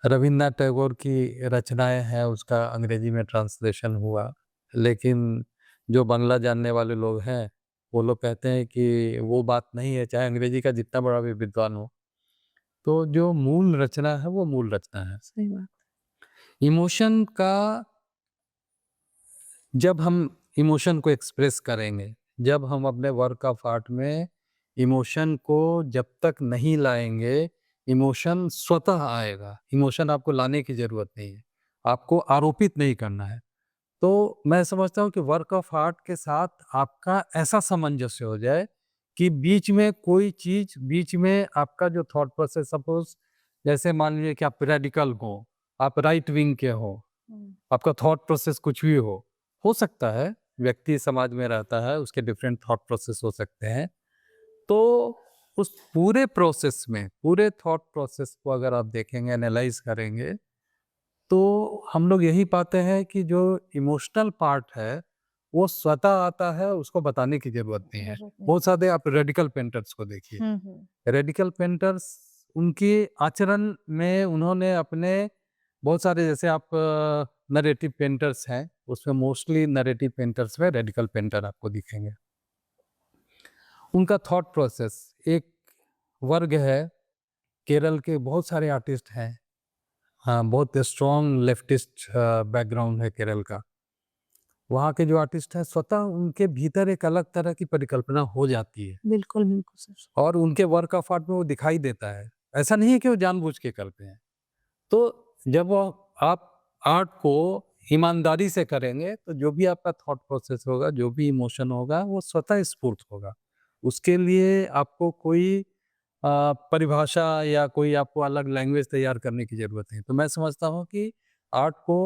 रवीन्द्रनाथ टैगोर की रचनाएँ हैं, उसका अंग्रेजी में ट्रांसलेशन हुआ, लेकिन जो बांग्ला जानने वाले लोग हैं, वो लोग कहते हैं कि वो बात नहीं है, चाहे अंग्रेजी का जितना बड़ा भी विद्वान हो। तो जो मूल रचना है, वो मूल रचना है। सही बात। इमोशन का जब हम इमोशन को एक्सप्रेस करेंगे, जब हम अपने वर्क ऑफ आर्ट में इमोशन को जब तक नहीं लाएँगे, इमोशन स्वतः आएगा। इमोशन आपको लाने की ज़रूरत नहीं है, आपको आरोपित नहीं करना है। तो मैं समझता हूँ कि वर्क ऑफ आर्ट के साथ आपका ऐसा सामंजस्य हो जाए कि बीच में कोई चीज़, बीच में आपका जो थॉट प्रोसेस, सपोज़ जैसे मान लीजिए कि आप रेडिकल हो, आप राइट विंग के हो, आपका थॉट प्रोसेस कुछ भी हो सकता है, व्यक्ति समाज में रहता है, उसके डिफरेंट थॉट प्रोसेस हो सकते हैं। तो उस पूरे प्रोसेस में, पूरे थॉट प्रोसेस को अगर आप देखेंगे, एनालाइज़ करेंगे, तो हम लोग यही पाते हैं कि जो इमोशनल पार्ट है, वो स्वतः आता है, उसको बताने की ज़रूरत नहीं है। ज़रूरत नहीं। बहुत सारे आप रेडिकल पेंटर्स को देखिए। रेडिकल पेंटर्स, उनके आचरण में उन्होंने अपने बहुत सारे, जैसे आप नरेटिव पेंटर्स हैं, उसमें मोस्टली नरेटिव पेंटर्स में रेडिकल पेंटर आपको दिखेंगे। उनका थॉट प्रोसेस, एक वर्ग है, केरल के बहुत सारे आर्टिस्ट हैं, हाँ, बहुत स्ट्रॉन्ग लेफ्टिस्ट बैकग्राउंड है केरल का। वहाँ के जो आर्टिस्ट हैं, स्वतः उनके भीतर एक अलग तरह की परिकल्पना हो जाती है बिल्कुल, बिल्कुल सर। और उनके वर्क ऑफ आर्ट में वो दिखाई देता है। ऐसा नहीं है कि वो जानबूझ के करते हैं। तो जब वो आप आर्ट को ईमानदारी से करेंगे, तो जो भी आपका थॉट प्रोसेस होगा, जो भी इमोशन होगा, वो स्वतः स्फूर्त होगा। उसके लिए आपको कोई परिभाषा या कोई आपको अलग लैंग्वेज तैयार करने की ज़रूरत नहीं। तो मैं समझता हूँ कि आर्ट को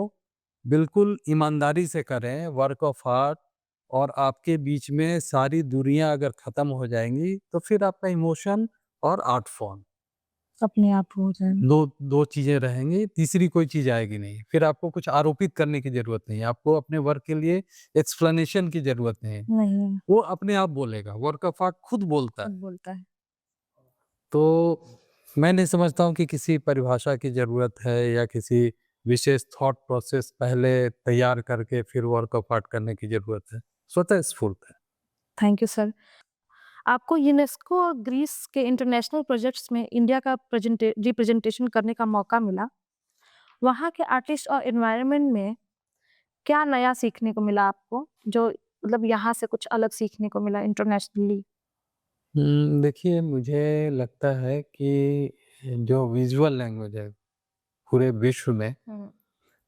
बिल्कुल ईमानदारी से करें, वर्क ऑफ आर्ट, और आपके बीच में सारी दूरियाँ अगर ख़त्म हो जाएँगी, तो फिर आपका इमोशन और आर्ट फॉर्म अपने आप हो जाए। 2 चीज़ें रहेंगी, तीसरी कोई चीज़ आएगी नहीं। फिर आपको कुछ आरोपित करने की ज़रूरत नहीं है, आपको अपने वर्क के लिए एक्सप्लेनेशन की ज़रूरत नहीं है। नहीं, वो अपने आप बोलेगा, वर्क ऑफ आर्ट खुद बोलता है। खुद बोलता है। तो मैं नहीं समझता हूँ कि किसी परिभाषा की ज़रूरत है या किसी विशेष थॉट प्रोसेस पहले तैयार करके फिर वर्क ऑफ आर्ट करने की ज़रूरत है। स्वतः स्फूर्त है। Thank you sir. आपको यूनेस्को और ग्रीस के इंटरनेशनल प्रोजेक्ट्स में इंडिया का रिप्रेजेंटेशन करने का मौका मिला। वहाँ के आर्टिस्ट और एनवायरनमेंट में क्या नया सीखने को मिला आपको, जो मतलब यहाँ से कुछ अलग सीखने को मिला इंटरनेशनली? देखिए, मुझे लगता है कि जो विज़ुअल लैंग्वेज है पूरे विश्व में,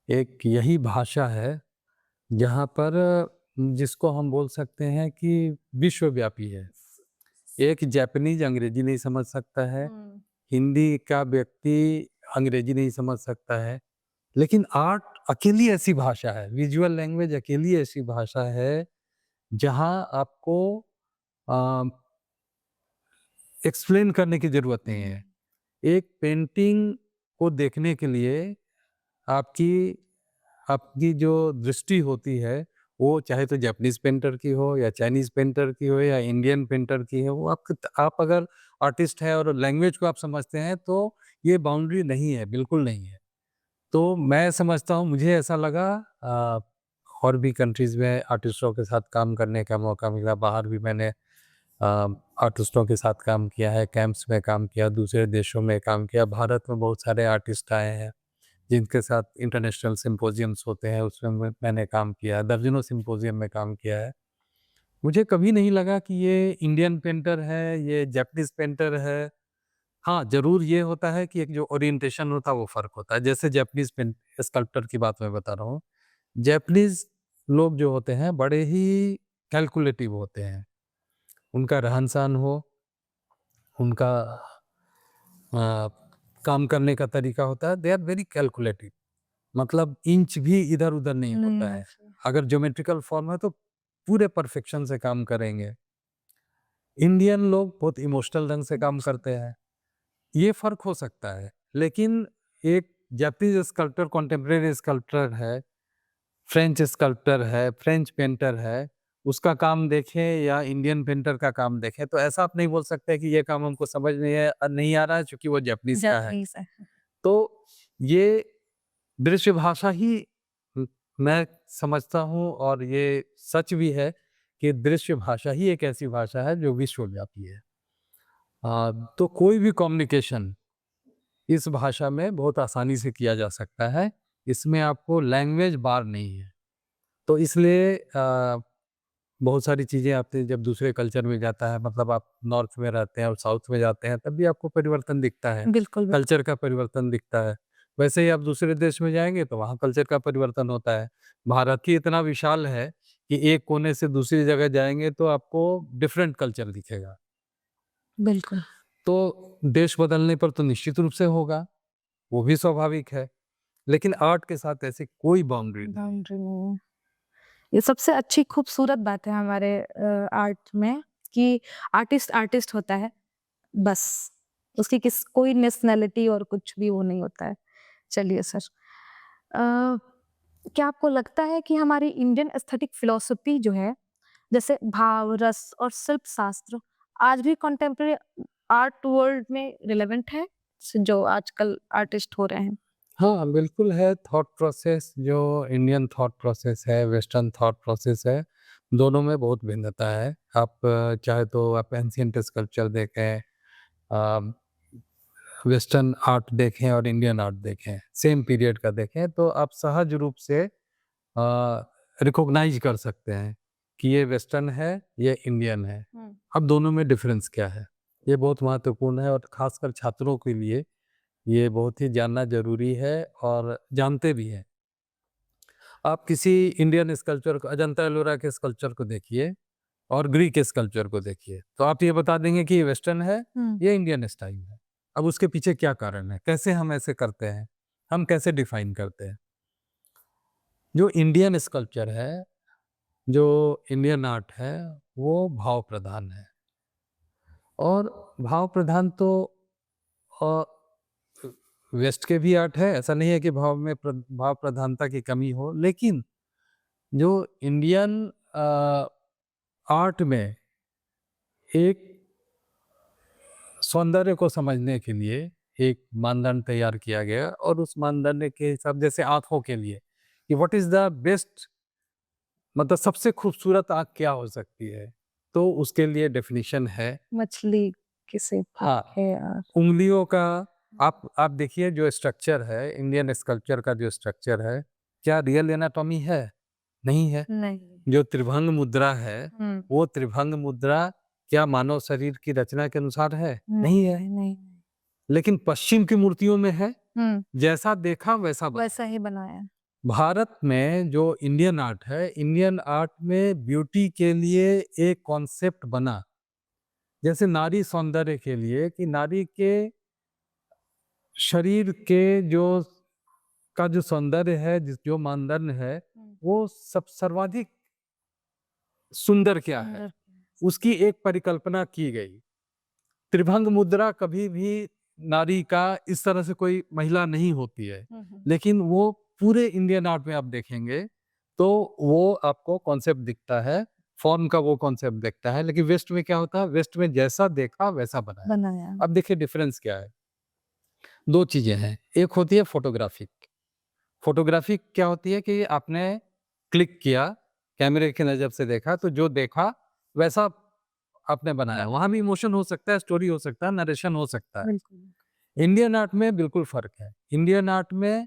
एक यही भाषा है जहाँ पर, जिसको हम बोल सकते हैं कि विश्वव्यापी है। एक जापानीज़ अंग्रेजी नहीं समझ सकता है, हिंदी का व्यक्ति अंग्रेजी नहीं समझ सकता है, लेकिन आर्ट अकेली ऐसी भाषा है, विजुअल लैंग्वेज अकेली ऐसी भाषा है, जहाँ आपको अ, एक्सप्लेन करने की ज़रूरत नहीं है। एक पेंटिंग को देखने के लिए आपकी आपकी जो दृष्टि होती है, वो चाहे तो जापानीज़ पेंटर की हो या चाइनीज़ पेंटर की हो या इंडियन पेंटर की हो, वो आप अगर आर्टिस्ट हैं और लैंग्वेज को आप समझते हैं, तो ये बाउंड्री नहीं है, बिल्कुल नहीं है। तो मैं समझता हूँ, मुझे ऐसा लगा, और भी कंट्रीज़ में आर्टिस्टों के साथ काम करने का मौका मिला, बाहर भी मैंने आर्टिस्टों के साथ काम किया है, कैंप्स में काम किया, दूसरे देशों में काम किया। भारत में बहुत सारे आर्टिस्ट आए हैं, जिनके साथ इंटरनेशनल सिम्पोजियम्स होते हैं, उसमें मैंने काम किया है, दर्जनों सिम्पोजियम में काम किया है। मुझे कभी नहीं लगा कि ये इंडियन पेंटर है, ये जापानीज़ पेंटर है। हाँ, ज़रूर ये होता है कि एक जो ओरिएंटेशन होता है, वो फ़र्क होता है। जैसे जापानीज़ स्कल्पटर की बात मैं बता रहा हूँ। जापानीज़ लोग जो होते हैं, बड़े ही कैलकुलेटिव होते हैं। उनका रहन-सहन हो, उनका अ, काम करने का तरीका होता है, दे आर वेरी कैलकुलेटिव। मतलब इंच भी इधर उधर नहीं नहीं होता होना है। चाहिए। अगर ज्योमेट्रिकल फॉर्म है तो पूरे परफेक्शन से काम करेंगे। इंडियन लोग बहुत इमोशनल ढंग से काम करते हैं। ये फर्क हो सकता है, लेकिन एक जापानीज स्कल्पटर कॉन्टेम्परेरी स्कल्पटर है, फ्रेंच स्कल्पटर है, फ्रेंच पेंटर है, उसका काम देखें या इंडियन पेंटर का काम देखें तो ऐसा आप नहीं बोल सकते कि ये काम हमको समझ नहीं आ रहा है क्योंकि वो जापानीज का है। जापानीज है। तो ये दृश्य भाषा ही मैं समझता हूँ और ये सच भी है कि दृश्य भाषा ही एक ऐसी भाषा है जो विश्वव्यापी है। तो कोई भी कम्युनिकेशन इस भाषा में बहुत आसानी से किया जा सकता है। इसमें आपको लैंग्वेज बार नहीं है। तो इसलिए बहुत सारी चीज़ें आपने जब दूसरे कल्चर में जाता है, मतलब आप नॉर्थ में रहते हैं और साउथ में जाते हैं, तब भी आपको परिवर्तन दिखता है, बिल्कुल, बिल्कुल। कल्चर का परिवर्तन दिखता है। वैसे ही आप दूसरे देश में जाएँगे तो वहाँ कल्चर का परिवर्तन होता है। भारत ही इतना विशाल है कि एक कोने से दूसरी जगह जाएँगे तो आपको डिफरेंट कल्चर दिखेगा। बिल्कुल। तो देश बदलने पर तो निश्चित रूप से होगा, वो भी स्वाभाविक है। लेकिन आर्ट के साथ ऐसी कोई बाउंड्री नहीं। बाउंड्री नहीं है। ये सबसे अच्छी खूबसूरत बात है हमारे आर्ट में कि आर्टिस्ट आर्टिस्ट होता है, बस। उसकी कोई नेशनैलिटी और कुछ भी वो नहीं होता है। चलिए सर, अ, क्या आपको लगता है कि हमारी इंडियन एस्थेटिक फिलॉसफी जो है, जैसे भाव, रस और शिल्प शास्त्र, आज भी कंटेम्प्रेरी आर्ट वर्ल्ड में रिलेवेंट है, जो आजकल आर्टिस्ट हो रहे हैं? हाँ, बिल्कुल है। थॉट प्रोसेस जो इंडियन थॉट प्रोसेस है, वेस्टर्न थॉट प्रोसेस है, दोनों में बहुत भिन्नता है। आप चाहे तो आप एंशिएंट स्कल्पचर देखें, अ, वेस्टर्न आर्ट देखें और इंडियन आर्ट देखें, सेम पीरियड का देखें, तो आप सहज रूप से रिकॉग्नाइज कर सकते हैं कि ये वेस्टर्न है, ये इंडियन है। अब दोनों में डिफरेंस क्या है? ये बहुत महत्वपूर्ण है और खासकर छात्रों के लिए ये बहुत ही जानना ज़रूरी है और जानते भी हैं। आप किसी इंडियन स्कल्पचर को, अजंता एलोरा के स्कल्पचर को देखिए और ग्रीक स्कल्पचर को देखिए, तो आप ये बता देंगे कि ये वेस्टर्न है, ये इंडियन स्टाइल है। अब उसके पीछे क्या कारण है? कैसे हम ऐसे करते हैं? हम कैसे डिफाइन करते हैं? जो इंडियन स्कल्पचर है, जो इंडियन आर्ट है, वो भाव प्रधान है और भाव प्रधान तो अ, वेस्ट के भी आर्ट है, ऐसा नहीं है कि भाव प्रधानता की कमी हो, लेकिन जो इंडियन आर्ट में एक सौंदर्य को समझने के लिए एक मानदंड तैयार किया गया और उस मानदंड के हिसाब, जैसे आँखों के लिए कि व्हाट इज़ द बेस्ट, मतलब सबसे खूबसूरत आँख क्या हो सकती है? तो उसके लिए डेफिनिशन है। मछली किसे हाँ, है और उँगलियों का आप देखिए जो स्ट्रक्चर है, इंडियन स्कल्पचर का जो स्ट्रक्चर है, क्या रियल एनाटॉमी है? नहीं है। नहीं। जो त्रिभंग मुद्रा है, हुँ। वो त्रिभंग मुद्रा क्या मानव शरीर की रचना के अनुसार है? नहीं है। नहीं। लेकिन पश्चिम की मूर्तियों में है, हुँ, जैसा देखा वैसा बना। वैसा ही बनाया। भारत में जो इंडियन आर्ट है, इंडियन आर्ट में ब्यूटी के लिए एक कॉन्सेप्ट बना, जैसे नारी सौंदर्य के लिए कि नारी के शरीर के जो सौंदर्य है, जो मानदंड है, वो सब सर्वाधिक सुंदर क्या है, सुंदर। उसकी एक परिकल्पना की गई। त्रिभंग मुद्रा कभी भी नारी का इस तरह से कोई महिला नहीं होती है, लेकिन वो पूरे इंडियन आर्ट में आप देखेंगे तो वो आपको कॉन्सेप्ट दिखता है, फॉर्म का वो कॉन्सेप्ट दिखता है। लेकिन वेस्ट में क्या होता है? वेस्ट में जैसा देखा वैसा बनाया। बनाया। अब देखिए डिफरेंस क्या है। दो चीजें हैं, एक होती है फोटोग्राफिक। फोटोग्राफिक क्या होती है कि आपने क्लिक किया, कैमरे की नजर से देखा, तो जो देखा वैसा आपने बनाया। वहां भी इमोशन हो सकता है, स्टोरी हो सकता है, नरेशन हो सकता है। बिल्कुल। इंडियन आर्ट में बिल्कुल फर्क है। इंडियन आर्ट में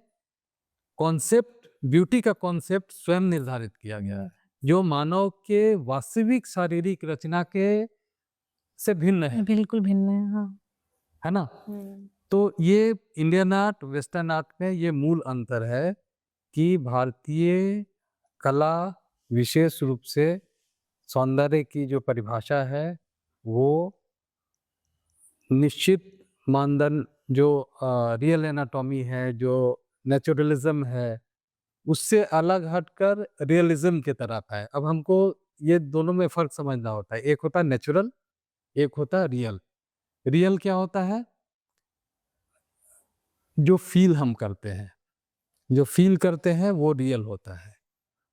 कॉन्सेप्ट, ब्यूटी का कॉन्सेप्ट स्वयं निर्धारित किया गया है, जो मानव के वास्तविक शारीरिक रचना के से भिन्न है बिल्कुल भिन्न है, हाँ। है ना? तो ये इंडियन आर्ट वेस्टर्न आर्ट में ये मूल अंतर है कि भारतीय कला विशेष रूप से सौंदर्य की जो परिभाषा है वो निश्चित मानदंड, जो रियल एनाटॉमी है, जो नेचुरलिज्म है, उससे अलग हटकर रियलिज्म की तरफ है। अब हमको ये दोनों में फ़र्क समझना होता है। एक होता है नेचुरल, एक होता है रियल। रियल क्या होता है? जो फ़ील हम करते हैं, जो फ़ील करते हैं वो रियल होता है।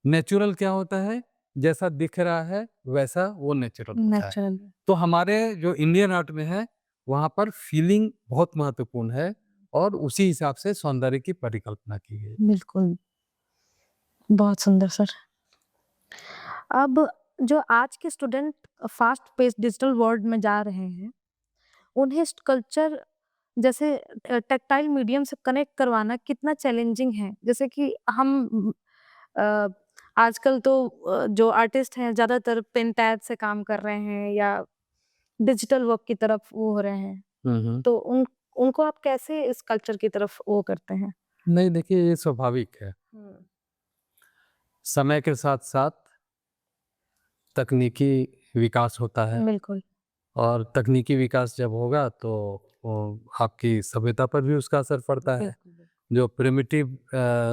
नेचुरल क्या होता है? जैसा दिख रहा है वैसा वो नेचुरल होता है। नेचुरल। तो हमारे जो इंडियन आर्ट में है, वहाँ पर फ़ीलिंग बहुत महत्वपूर्ण है और उसी हिसाब से सौंदर्य की परिकल्पना की गई है। बिल्कुल, बहुत सुंदर सर। अब जो आज के student fast paced digital world में जा रहे हैं, उन्हें कल्चर जैसे टैक्टाइल मीडियम से कनेक्ट करवाना कितना चैलेंजिंग है? जैसे कि हम अ, आजकल तो जो आर्टिस्ट हैं ज़्यादातर पेन टैब से काम कर रहे हैं या डिजिटल वर्क की तरफ वो हो रहे हैं। हुँ, हुँ। तो उनको आप कैसे इस कल्चर की तरफ वो करते हैं? नहीं देखिए ये स्वाभाविक है। समय के साथ-साथ तकनीकी विकास होता है बिल्कुल, और तकनीकी विकास जब होगा तो वो आपकी सभ्यता पर भी उसका असर पड़ता है। बिल्कुल। जो प्रिमिटिव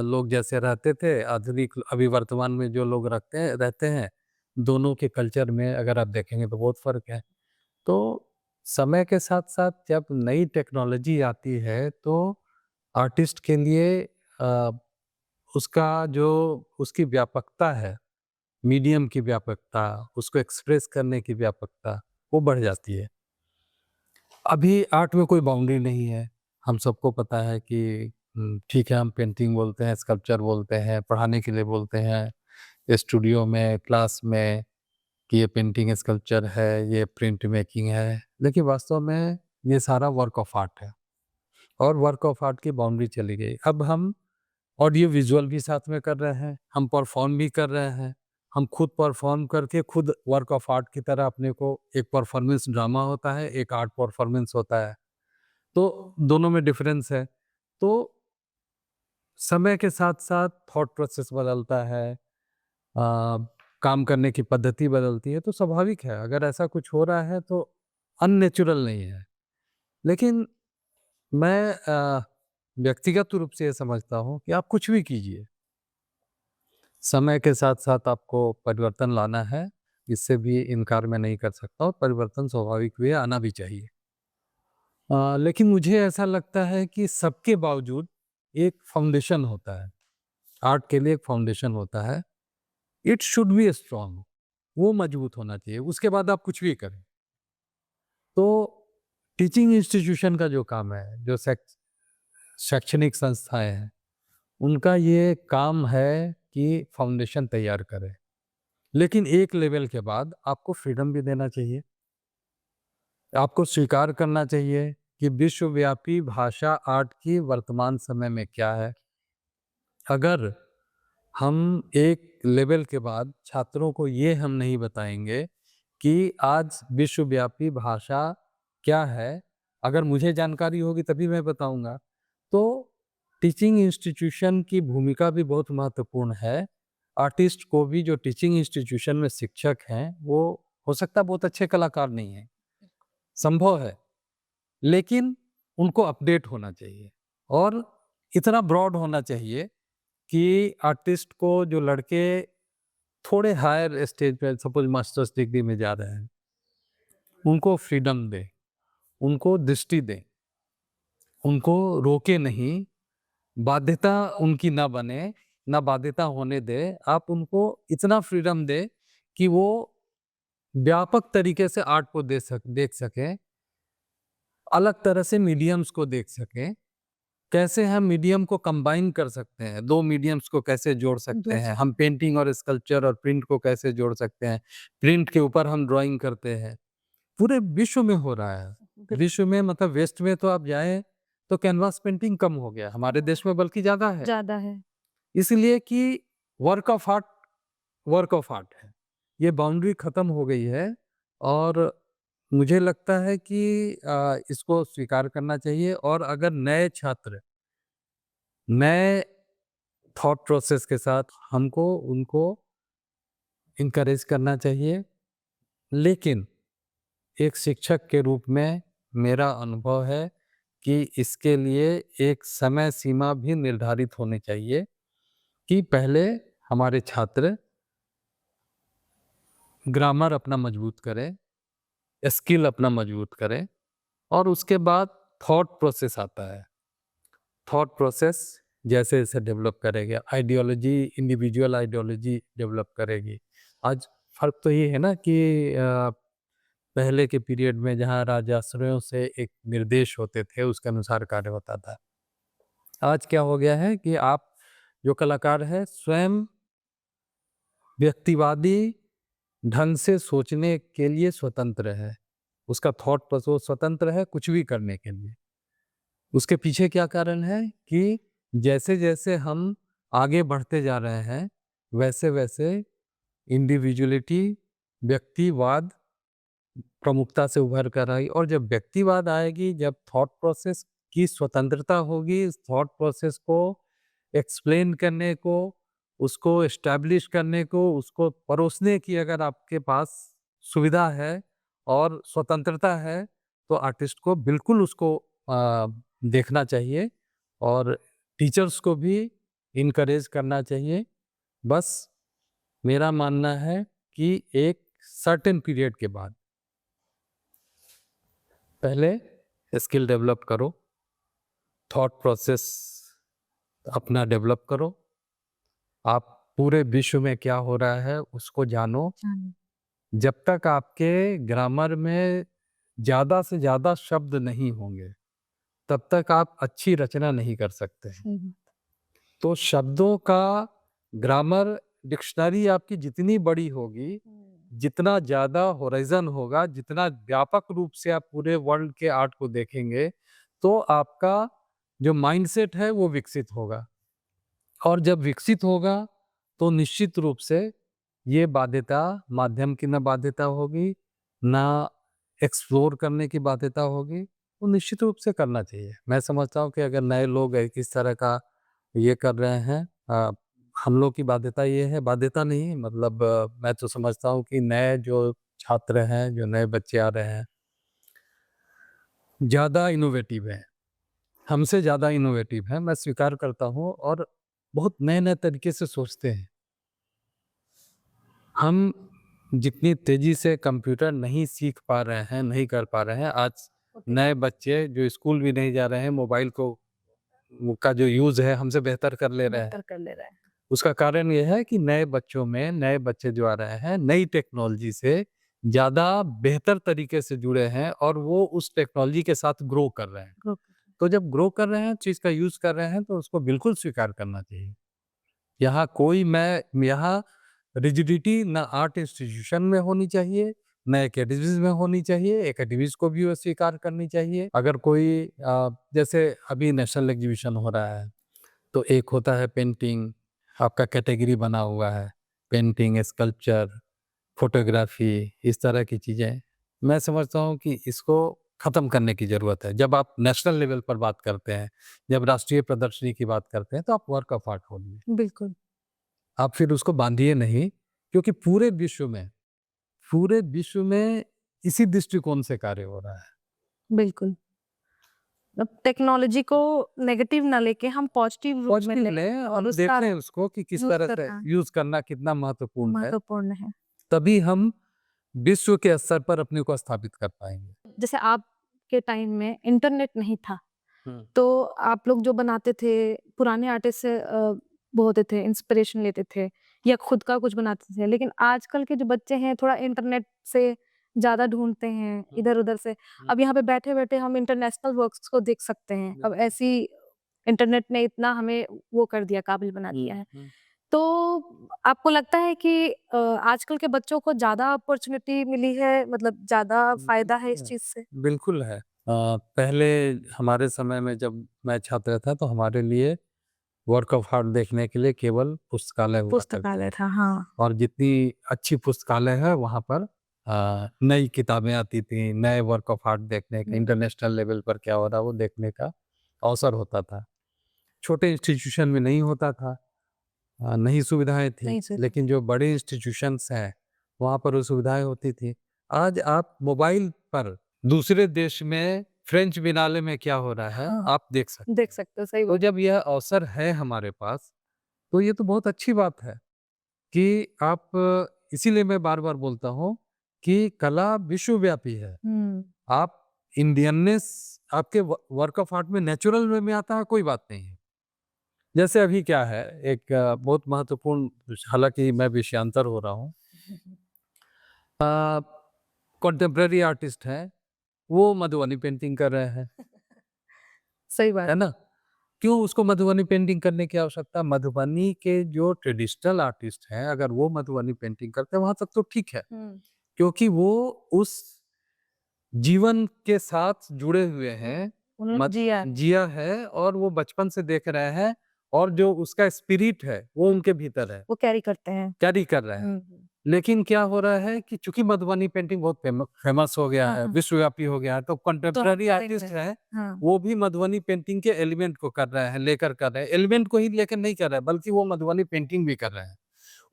लोग जैसे रहते थे, आधुनिक अभी वर्तमान में जो लोग रहते हैं, दोनों के कल्चर में अगर आप देखेंगे तो बहुत फ़र्क है। तो समय के साथ-साथ जब नई टेक्नोलॉजी आती है तो आर्टिस्ट के लिए अ, उसका जो उसकी व्यापकता है, मीडियम की व्यापकता, उसको एक्सप्रेस करने की व्यापकता, वो बढ़ जाती है। अभी आर्ट में कोई बाउंड्री नहीं है। हम सबको पता है कि ठीक है हम पेंटिंग बोलते हैं, स्कल्पचर बोलते हैं, पढ़ाने के लिए बोलते हैं, स्टूडियो में, क्लास में कि ये पेंटिंग स्कल्पचर है, ये प्रिंट मेकिंग है। लेकिन वास्तव में ये सारा वर्क ऑफ आर्ट है और वर्क ऑफ आर्ट की बाउंड्री चली गई। अब हम ऑडियो विजुअल भी साथ में कर रहे हैं, हम परफॉर्म भी कर रहे हैं। हम खुद परफॉर्म करके खुद वर्क ऑफ आर्ट की तरह अपने को एक परफॉर्मेंस ड्रामा होता है, एक आर्ट परफॉर्मेंस होता है। तो दोनों में डिफरेंस है। तो समय के साथ-साथ थॉट प्रोसेस बदलता है, काम करने की पद्धति बदलती है, तो स्वाभाविक है अगर ऐसा कुछ हो रहा है तो अननेचुरल नहीं है। लेकिन मैं व्यक्तिगत रूप से ये समझता हूँ कि आप कुछ भी कीजिए, समय के साथ-साथ आपको परिवर्तन लाना है, इससे भी इनकार मैं नहीं कर सकता और परिवर्तन स्वाभाविक भी है, आना भी चाहिए। लेकिन मुझे ऐसा लगता है कि सबके बावजूद एक फाउंडेशन होता है, आर्ट के लिए एक फाउंडेशन होता है, इट शुड बी स्ट्रॉन्ग, वो मजबूत होना चाहिए, उसके बाद आप कुछ भी करें। तो टीचिंग इंस्टीट्यूशन का जो काम है, जो शैक्षणिक संस्थाएँ हैं, उनका ये काम है कि फाउंडेशन तैयार करें। लेकिन एक लेवल के बाद आपको फ्रीडम भी देना चाहिए। आपको स्वीकार करना चाहिए कि विश्वव्यापी भाषा आर्ट की वर्तमान समय में क्या है। अगर हम एक लेवल के बाद छात्रों को ये हम नहीं बताएँगे कि आज विश्वव्यापी भाषा क्या है, अगर मुझे जानकारी होगी तभी मैं बताऊँगा। तो टीचिंग इंस्टीट्यूशन की भूमिका भी बहुत महत्वपूर्ण है। आर्टिस्ट को भी जो टीचिंग इंस्टीट्यूशन में शिक्षक हैं, वो हो सकता है बहुत अच्छे कलाकार नहीं हैं, संभव है। लेकिन उनको अपडेट होना चाहिए और इतना ब्रॉड होना चाहिए कि आर्टिस्ट को जो लड़के थोड़े हायर स्टेज पे सपोज मास्टर्स डिग्री में जा रहे हैं, उनको फ्रीडम दें, उनको दृष्टि दें, उनको रोके नहीं, बाध्यता उनकी ना बने, ना बाध्यता होने दें। आप उनको इतना फ्रीडम दें कि वो व्यापक तरीके से आर्ट को देख सकें, अलग तरह से मीडियम्स को देख सकें। कैसे हम मीडियम को कंबाइन कर सकते हैं, 2 मीडियम्स को कैसे जोड़ सकते हैं, हम पेंटिंग और स्कल्पचर और प्रिंट को कैसे जोड़ सकते हैं, प्रिंट के ऊपर हम ड्राइंग करते हैं। पूरे विश्व में हो रहा है। विश्व में मतलब वेस्ट में तो आप जाएँ तो कैनवास पेंटिंग कम हो गया, हमारे देश में बल्कि ज़्यादा है। ज़्यादा है। इसलिए कि work of art, work of art है। ये बाउंड्री खत्म हो गई है और मुझे लगता है कि इसको स्वीकार करना चाहिए और अगर नए छात्र नए थॉट प्रोसेस के साथ हमको उनको इनकरेज करना चाहिए। लेकिन एक शिक्षक के रूप में मेरा अनुभव है कि इसके लिए एक समय सीमा भी निर्धारित होनी चाहिए कि पहले हमारे छात्र ग्रामर अपना मजबूत करें, स्किल अपना मजबूत करें और उसके बाद थॉट प्रोसेस आता है। थॉट प्रोसेस जैसे जैसे डेवलप करेंगे, आइडियोलॉजी, इंडिविजुअल आइडियोलॉजी डेवलप करेगी। आज फर्क तो ये है ना कि पहले के पीरियड में जहाँ राजाश्रयों से एक निर्देश होते थे उसके अनुसार कार्य होता था। आज क्या हो गया है कि आप जो कलाकार है स्वयं व्यक्तिवादी ढंग से सोचने के लिए स्वतंत्र है। उसका थॉट प्रोसेस स्वतंत्र है कुछ भी करने के लिए। उसके पीछे क्या कारण है कि जैसे जैसे हम आगे बढ़ते जा रहे हैं वैसे वैसे इंडिविजुअलिटी, व्यक्तिवाद प्रमुखता से उभर कर आई और जब व्यक्तिवाद आएगी, जब थॉट प्रोसेस की स्वतंत्रता होगी, इस थॉट प्रोसेस को एक्सप्लेन करने को, उसको एस्टैब्लिश करने को, उसको परोसने की अगर आपके पास सुविधा है और स्वतंत्रता है तो आर्टिस्ट को बिल्कुल उसको देखना चाहिए और टीचर्स को भी इनकरेज करना चाहिए। बस मेरा मानना है कि एक सर्टेन पीरियड के बाद पहले स्किल डेवलप करो, थॉट प्रोसेस अपना डेवलप करो, आप पूरे विश्व में क्या हो रहा है उसको जानो। जब तक आपके ग्रामर में ज़्यादा से ज़्यादा शब्द नहीं होंगे तब तक आप अच्छी रचना नहीं कर सकते हैं। तो शब्दों का ग्रामर डिक्शनरी आपकी जितनी बड़ी होगी, जितना ज़्यादा होराइजन होगा, जितना व्यापक रूप से आप पूरे वर्ल्ड के आर्ट को देखेंगे तो आपका जो माइंडसेट है वो विकसित होगा और जब विकसित होगा तो निश्चित रूप से ये बाध्यता माध्यम की ना बाध्यता होगी ना एक्सप्लोर करने की बाध्यता होगी, वो निश्चित रूप से करना चाहिए। मैं समझता हूँ कि अगर नए लोग इस तरह का ये कर रहे हैं, हम लोग की बाध्यता ये है, बाध्यता नहीं मतलब मैं तो समझता हूँ कि नए जो छात्र हैं, जो नए बच्चे आ रहे हैं ज़्यादा इनोवेटिव हैं, हमसे ज़्यादा इनोवेटिव हैं, मैं स्वीकार करता हूँ और बहुत नए-नए तरीके से सोचते हैं। हम जितनी तेज़ी से कंप्यूटर नहीं सीख पा रहे हैं, नहीं कर पा रहे हैं, आज नए बच्चे जो स्कूल भी नहीं जा रहे हैं, मोबाइल को का जो यूज़ है हमसे बेहतर कर ले रहे हैं। उसका कारण ये है कि नए बच्चों में नए बच्चे जो आ रहे हैं, नई टेक्नोलॉजी से ज़्यादा बेहतर तरीके से जुड़े हैं और वो उस टेक्नोलॉजी के साथ ग्रो कर रहे हैं। तो जब ग्रो कर रहे हैं, चीज़ का यूज़ कर रहे हैं तो उसको बिल्कुल स्वीकार करना चाहिए। यहाँ रिजिडिटी ना आर्ट इंस्टीट्यूशन में होनी चाहिए, ना एकेडमीज़ में होनी चाहिए, एकेडमीज़ को भी वो स्वीकार करनी चाहिए। अगर कोई जैसे अभी नेशनल एग्जीबिशन हो रहा है, तो एक होता है पेंटिंग, आपका कैटेगरी बना हुआ है, पेंटिंग, स्कल्पचर, फोटोग्राफी, इस तरह की चीज़ें। मैं समझता हूँ कि इसको ख़त्म करने की ज़रूरत है। जब आप नेशनल लेवल पर बात करते हैं, जब राष्ट्रीय प्रदर्शनी की बात करते हैं, तो आप वर्क ऑफ आर्ट बोलिए। बिल्कुल। आप फिर उसको बांधिए नहीं, क्योंकि पूरे विश्व में इसी दृष्टिकोण से कार्य हो रहा है। बिल्कुल। अब टेक्नोलॉजी को नेगेटिव ना लेके हम पॉजिटिव रूप में पॉजिटिव लें लें और उसका देखें उसको कि किस यूज़ तरह से करना यूज़ करना कितना महत्वपूर्ण है। महत्वपूर्ण है। तभी हम विश्व के स्तर पर अपने को स्थापित कर पाएँगे। जैसे आपके टाइम में इंटरनेट नहीं था, तो आप लोग जो बनाते थे, पुराने आर्टिस्ट से वो होते थे, इंस्पिरेशन लेते थे या खुद का कुछ बनाते थे। लेकिन आजकल के जो बच्चे हैं थोड़ा इंटरनेट से ज़्यादा ढूँढते हैं इधर-उधर से। अब यहाँ पे बैठे-बैठे हम इंटरनेशनल वर्क्स को देख सकते हैं। अब ऐसी इंटरनेट ने इतना हमें वो कर दिया, काबिल बना दिया है। तो आपको लगता है कि आजकल के बच्चों को ज़्यादा अपॉर्च्युनिटी मिली है, मतलब ज़्यादा फ़ायदा है इस चीज़ से? बिल्कुल है। पहले हमारे समय में जब मैं छात्र था तो हमारे लिए वर्क ऑफ आर्ट देखने के लिए केवल पुस्तकालय हुआ करते पुस्तकालय था, हाँ। और जितनी अच्छी पुस्तकालय है वहाँ पर नई किताबें आती थी, नए वर्क ऑफ आर्ट देखने का, इंटरनेशनल लेवल पर क्या हो रहा है वो देखने का अवसर होता था। छोटे इंस्टीट्यूशन में नहीं होता था, नहीं सुविधाएँ थी, नहीं सर। लेकिन जो बड़े इंस्टीट्यूशंस हैं, वहाँ पर वो सुविधाएँ होती थी। आज आप मोबाइल पर दूसरे देश में फ्रेंच बिनाले में क्या हो रहा है हाँ। आप देख सकते देख हैं। सकते हो, सही तो बात। जब यह अवसर है हमारे पास तो ये तो बहुत अच्छी बात है कि आप इसीलिए मैं बार-बार बोलता हूँ कि कला विश्वव्यापी है। हुँ। आप इंडियननेस आपके वर्क ऑफ आर्ट में नेचुरल वे में आता है कोई बात नहीं है। जैसे अभी क्या है एक बहुत महत्वपूर्ण हालाँकि मैं विषयांतर हो रहा हूँ। कंटेम्परेरी आर्टिस्ट हैं, वो मधुबनी पेंटिंग कर रहे हैं, सही बात। है ना? क्यों उसको मधुबनी पेंटिंग करने की आवश्यकता? मधुबनी के जो ट्रेडिशनल आर्टिस्ट हैं, अगर वो मधुबनी पेंटिंग करते हैं, वहाँ तक तो ठीक है। हुँ। क्योंकि वो उस जीवन के साथ जुड़े हुए हैं, उन्होंने जिया। जिया है और वो बचपन से देख रहे हैं और जो उसका स्पिरिट है, वो उनके भीतर है, वो कैरी करते हैं। कैरी कर रहे हैं। हुँ। लेकिन क्या हो रहा है कि चूँकि मधुबनी पेंटिंग बहुत फेमस हो गया हाँ, है, हाँ। विश्वव्यापी हो गया है, तो तो हम कंटेम्परेरी करेंगे। आर्टिस्ट हैं, हाँ। वो भी मधुबनी पेंटिंग के एलिमेंट को कर रहे हैं, लेकर कर रहे हैं। एलिमेंट को ही लेकर नहीं कर रहे हैं, बल्कि वो मधुबनी पेंटिंग भी कर रहे हैं।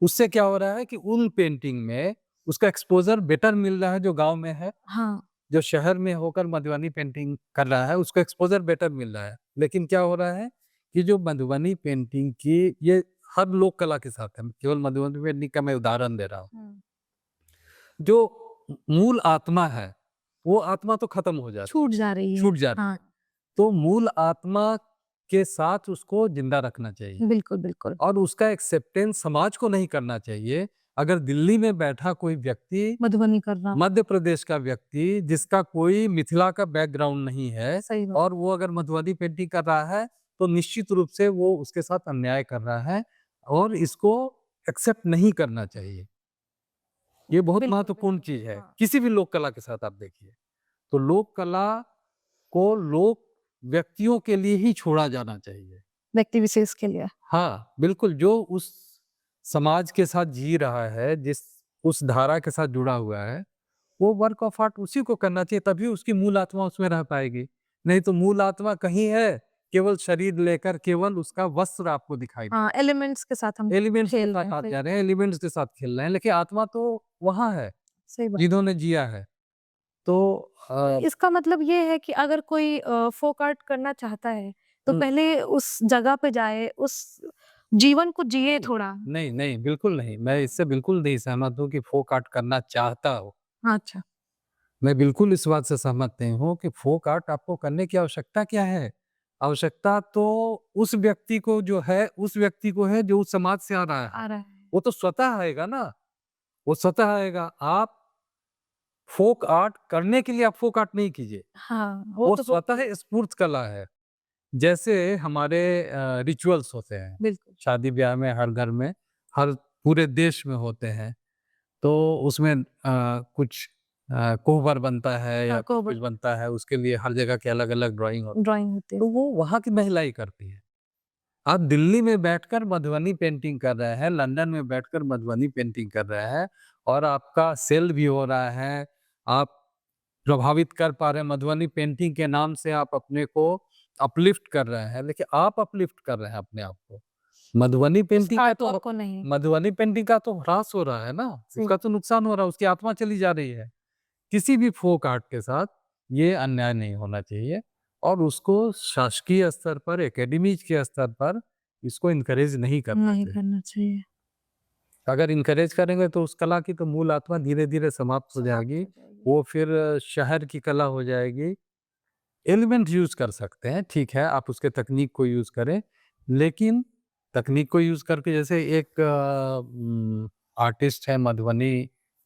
उससे क्या हो रहा है कि उन पेंटिंग में उसका एक्सपोज़र बेटर मिल रहा है जो गाँव में है, हाँ। जो शहर में होकर मधुबनी पेंटिंग कर रहा है, उसको एक्सपोज़र बेटर मिल रहा है। लेकिन क्या हो रहा है कि जो मधुबनी पेंटिंग की ये हर लोक कला के साथ है, केवल मधुबनी पेंटिंग का मैं उदाहरण दे रहा हूँ। हुँ। जो मूल आत्मा है, वो आत्मा तो खत्म हो जाती छूट जा रही है, है। छूट जाती है। हाँ, तो मूल आत्मा के साथ उसको जिंदा रखना चाहिए बिल्कुल, बिल्कुल। और उसका एक्सेप्टेंस समाज को नहीं करना चाहिए। अगर दिल्ली में बैठा कोई व्यक्ति, मधुबनी करना। मध्य प्रदेश का व्यक्ति जिसका कोई मिथिला का बैकग्राउंड नहीं है सही बात। और वो अगर मधुबनी पेंटिंग कर रहा है, तो निश्चित रूप से वो उसके साथ अन्याय कर रहा है और इसको एक्सेप्ट नहीं करना चाहिए। ये बहुत बिल्कुल, महत्वपूर्ण बिल्कुल। चीज़ है। हाँ। किसी भी लोक कला के साथ आप देखिए। तो लोक कला को लोक व्यक्तियों के लिए ही छोड़ा जाना चाहिए। व्यक्ति विशेष के लिए। हाँ, बिल्कुल जो उस समाज के साथ जी रहा है, जिस उस धारा के साथ जुड़ा हुआ है, वो वर्क ऑफ आर्ट उसी को करना चाहिए, तभी उसकी मूल आत्मा उसमें रह पाएगी। नहीं तो मूल आत्मा कहीं है, केवल शरीर लेकर केवल उसका वस्त्र आपको दिखाई हाँ, देगा। एलिमेंट्स के साथ हम एलिमेंट्स के खेल साथ रहे हैं। आप सही जा रहे हैं, एलिमेंट्स के साथ खेल रहे हैं, लेकिन आत्मा तो वहाँ है, सही बात। जिन्होंने जिया है। तो इसका मतलब ये है कि अगर कोई फ़ोक आर्ट करना चाहता है, तो हुँ। पहले उस जगह पे जाए, उस जीवन को जिए थोड़ा। नहीं, नहीं, बिल्कुल नहीं। मैं इससे बिल्कुल नहीं सहमत हूँ कि फ़ोक आर्ट करना चाहता हो। हाँ, अच्छा। मैं बिल्कुल इस बात से सहमत नहीं हूँ कि फ़ोक आर्ट आपको करने की आवश्यकता क्या है? आवश्यकता तो उस व्यक्ति को जो है, उस व्यक्ति को है जो उस समाज से आ रहा है। आ रहा है। वो तो स्वतः आएगा ना, वो स्वतः आएगा। आप फ़ोक आर्ट करने के लिए आप फ़ोक आर्ट नहीं कीजिए। हाँ, वो वो तो स्वतः स्फूर्त कला है। जैसे हमारे रिचुअल्स होते हैं, बिल्कुल। शादी-ब्याह में, हर घर में, हर पूरे देश में होते हैं। तो उसमें कुछ कोहबर बनता है या हाँ, कुछ कोहबर बनता है, उसके लिए हर जगह के अलग-अलग ड्राइंग होती ड्राइंग होती है। है। तो वो वहाँ की महिलाएँ करती हैं। आप दिल्ली में बैठकर मधुबनी पेंटिंग कर रहे हैं, लंदन में बैठकर मधुबनी पेंटिंग कर रहे हैं और आपका सेल भी हो रहा है, आप प्रभावित कर पा रहे हैं, मधुबनी पेंटिंग के नाम से आप अपने को अपलिफ्ट कर रहे हैं, लेकिन आप अपलिफ्ट कर रहे हैं अपने आप को। मधुबनी उस पेंटिंग का आर्ट तो वर्क को नहीं। मधुबनी पेंटिंग का तो ह्रास हो रहा है ना, सही उसका तो नुकसान हो रहा है, उसकी आत्मा चली जा रही है। किसी भी फ़ोक आर्ट के साथ ये अन्याय नहीं होना चाहिए और उसको शासकीय स्तर पर, एकेडमीज़ के स्तर पर इसको एनकरेज नहीं करना नहीं चाहिए। करना चाहिए। अगर एनकरेज करेंगे तो उस कला की तो मूल आत्मा धीरे-धीरे समाप्त हो समाप्त जाएगी। हो जाएगी। वो फिर शहर की कला हो जाएगी। एलिमेंट यूज़ कर सकते हैं, ठीक है, आप उसके तकनीक को यूज़ करें, लेकिन तकनीक को यूज़ करके जैसे एक आर्टिस्ट है मधुबनी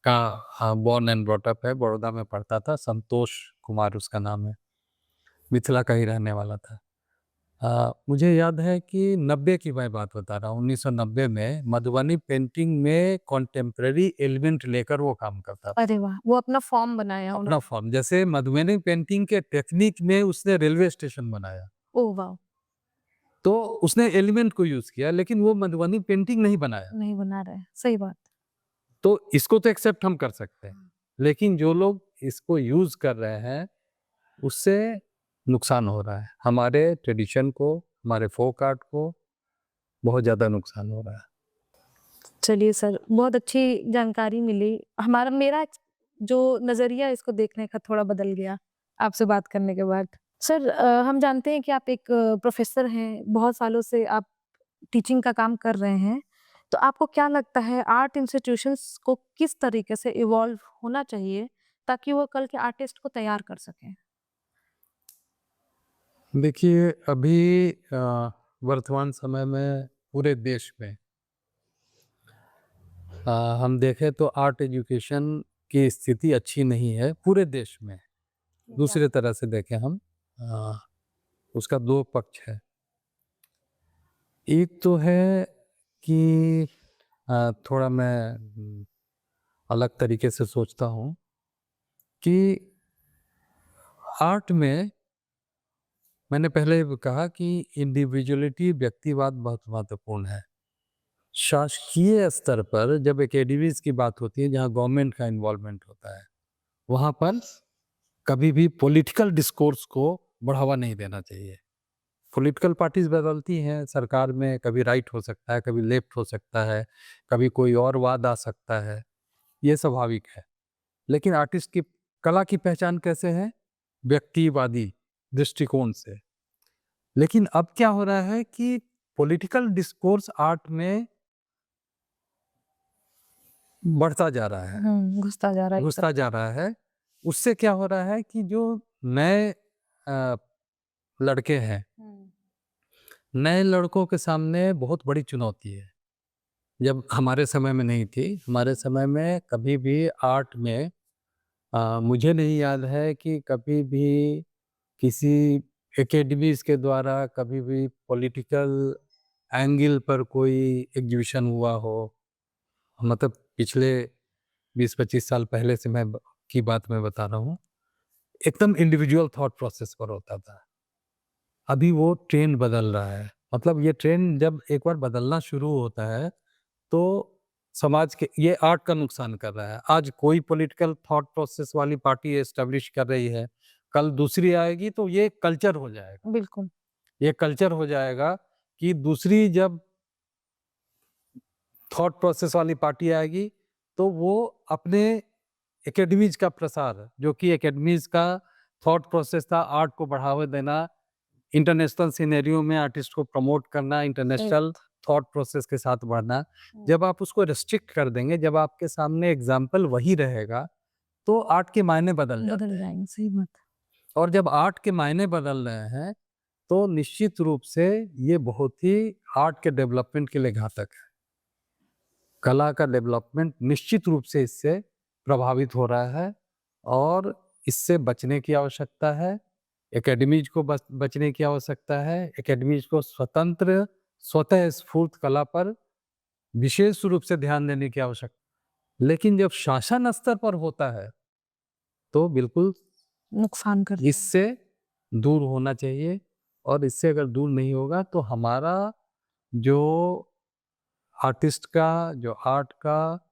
का, बॉर्न एंड ब्रॉट अप है, बड़ौदा में पढ़ता था, संतोष कुमार उसका नाम है, मिथिला का ही रहने वाला था। मुझे याद है कि 90 की मैं बात बता रहा हूँ, 1990 में मधुबनी पेंटिंग में कंटेम्परेरी एलिमेंट लेकर वो काम करता था। अरे वाह! वो अपना फ़ॉर्म बनाया अपना उन्होंने। फॉर्म जैसे मधुबनी पेंटिंग के टेक्निक में उसने रेलवे स्टेशन बनाया। Oh wow! तो उसने एलिमेंट को यूज़ किया, लेकिन वो मधुबनी पेंटिंग नहीं बनाया। नहीं बना रहे, सही बात। तो इसको तो एक्सेप्ट हम कर सकते हैं, लेकिन जो लोग इसको यूज़ कर रहे हैं, उससे नुकसान हो रहा है। हमारे ट्रेडिशन को, हमारे फ़ोक आर्ट को बहुत ज़्यादा नुकसान हो रहा है। चलिए सर, बहुत अच्छी जानकारी मिली। मेरा जो नज़रिया इसको देखने का थोड़ा बदल गया। आपसे बात करने के बाद। सर हम जानते हैं कि आप एक प्रोफ़ेसर हैं, बहुत सालों से आप टीचिंग का काम कर रहे हैं। तो आपको क्या लगता है आर्ट इंस्टीट्यूशंस को किस तरीके से इवॉल्व होना चाहिए ताकि वो कल के आर्टिस्ट को तैयार कर सकें? देखिए, अभी वर्तमान समय में पूरे देश में हम देखें तो आर्ट एजुकेशन की स्थिति अच्छी नहीं है पूरे देश में। दूसरे तरह से देखें हम, अ, उसका 2 पक्ष है। एक तो है कि थोड़ा मैं अलग तरीके से सोचता हूँ कि आर्ट में मैंने पहले भी कहा कि इंडिविजुअलिटी, व्यक्तिवाद बहुत महत्वपूर्ण है। शासकीय स्तर पर जब एकेडमीज़ की बात होती है, जहाँ गवर्नमेंट का इन्वॉल्वमेंट होता है, वहाँ पर कभी भी पॉलिटिकल डिस्कोर्स को बढ़ावा नहीं देना चाहिए। पॉलिटिकल पार्टीज़ बदलती हैं सरकार में, कभी राइट हो सकता है, कभी लेफ्ट हो सकता है, कभी कोई और वाद आ सकता है, ये स्वाभाविक है। लेकिन आर्टिस्ट की कला की पहचान कैसे है? व्यक्तिवादी दृष्टिकोण से। लेकिन अब क्या हो रहा है कि पॉलिटिकल डिस्कोर्स आर्ट में बढ़ता जा रहा है, घुसता जा रहा है एक घुसता जा रहा है। उससे क्या हो रहा है कि जो नए लड़के हैं, नए लड़कों के सामने बहुत बड़ी चुनौती है। जब हमारे समय में नहीं थी, हमारे समय में कभी भी आर्ट में मुझे नहीं याद है कि कभी भी किसी एकेडमीज़ के द्वारा कभी भी पॉलिटिकल एंगल पर कोई एग्जीबिशन हुआ हो। मतलब पिछले 20-25 साल पहले से की बात मैं बता रहा हूँ। एकदम इंडिविजुअल थॉट प्रोसेस पर होता था। अभी वो ट्रेंड बदल रहा है। मतलब ये ट्रेंड जब एक बार बदलना शुरू होता है, तो समाज के ये आर्ट का नुकसान कर रहा है। आज कोई पॉलिटिकल थॉट प्रोसेस वाली पार्टी एस्टेब्लिश कर रही है, कल दूसरी आएगी तो ये कल्चर हो जाएगा। बिल्कुल। ये कल्चर हो जाएगा कि दूसरी जब थॉट प्रोसेस वाली पार्टी आएगी, तो वो अपने एकेडमीज़ का प्रसार, जो कि एकेडमीज़ का थॉट प्रोसेस था, आर्ट को बढ़ावा देना, इंटरनेशनल सिनेरियो में आर्टिस्ट को प्रमोट करना, इंटरनेशनल थॉट प्रोसेस के साथ बढ़ना। जब आप उसको रिस्ट्रिक्ट कर देंगे, जब आपके सामने एग्जाम्पल वही रहेगा, तो आर्ट के मायने बदल जाते बदल हैं। जाएँगे, सही बात है। और जब आर्ट के मायने बदल रहे हैं, तो निश्चित रूप से ये बहुत ही आर्ट के डेवलपमेंट के लिए घातक है। कला का डेवलपमेंट निश्चित रूप से इससे प्रभावित हो रहा है और इससे बचने की आवश्यकता है। एकेडमीज़ को बचने की आवश्यकता है। एकेडमीज़ को स्वतंत्र, स्वतः स्फूर्त कला पर विशेष रूप से ध्यान देने की आवश्यकता। लेकिन जब शासन स्तर पर होता है, तो बिल्कुल नुकसान करता है। इससे दूर होना चाहिए और इससे अगर दूर नहीं होगा तो हमारा जो आर्टिस्ट का, जो आर्ट का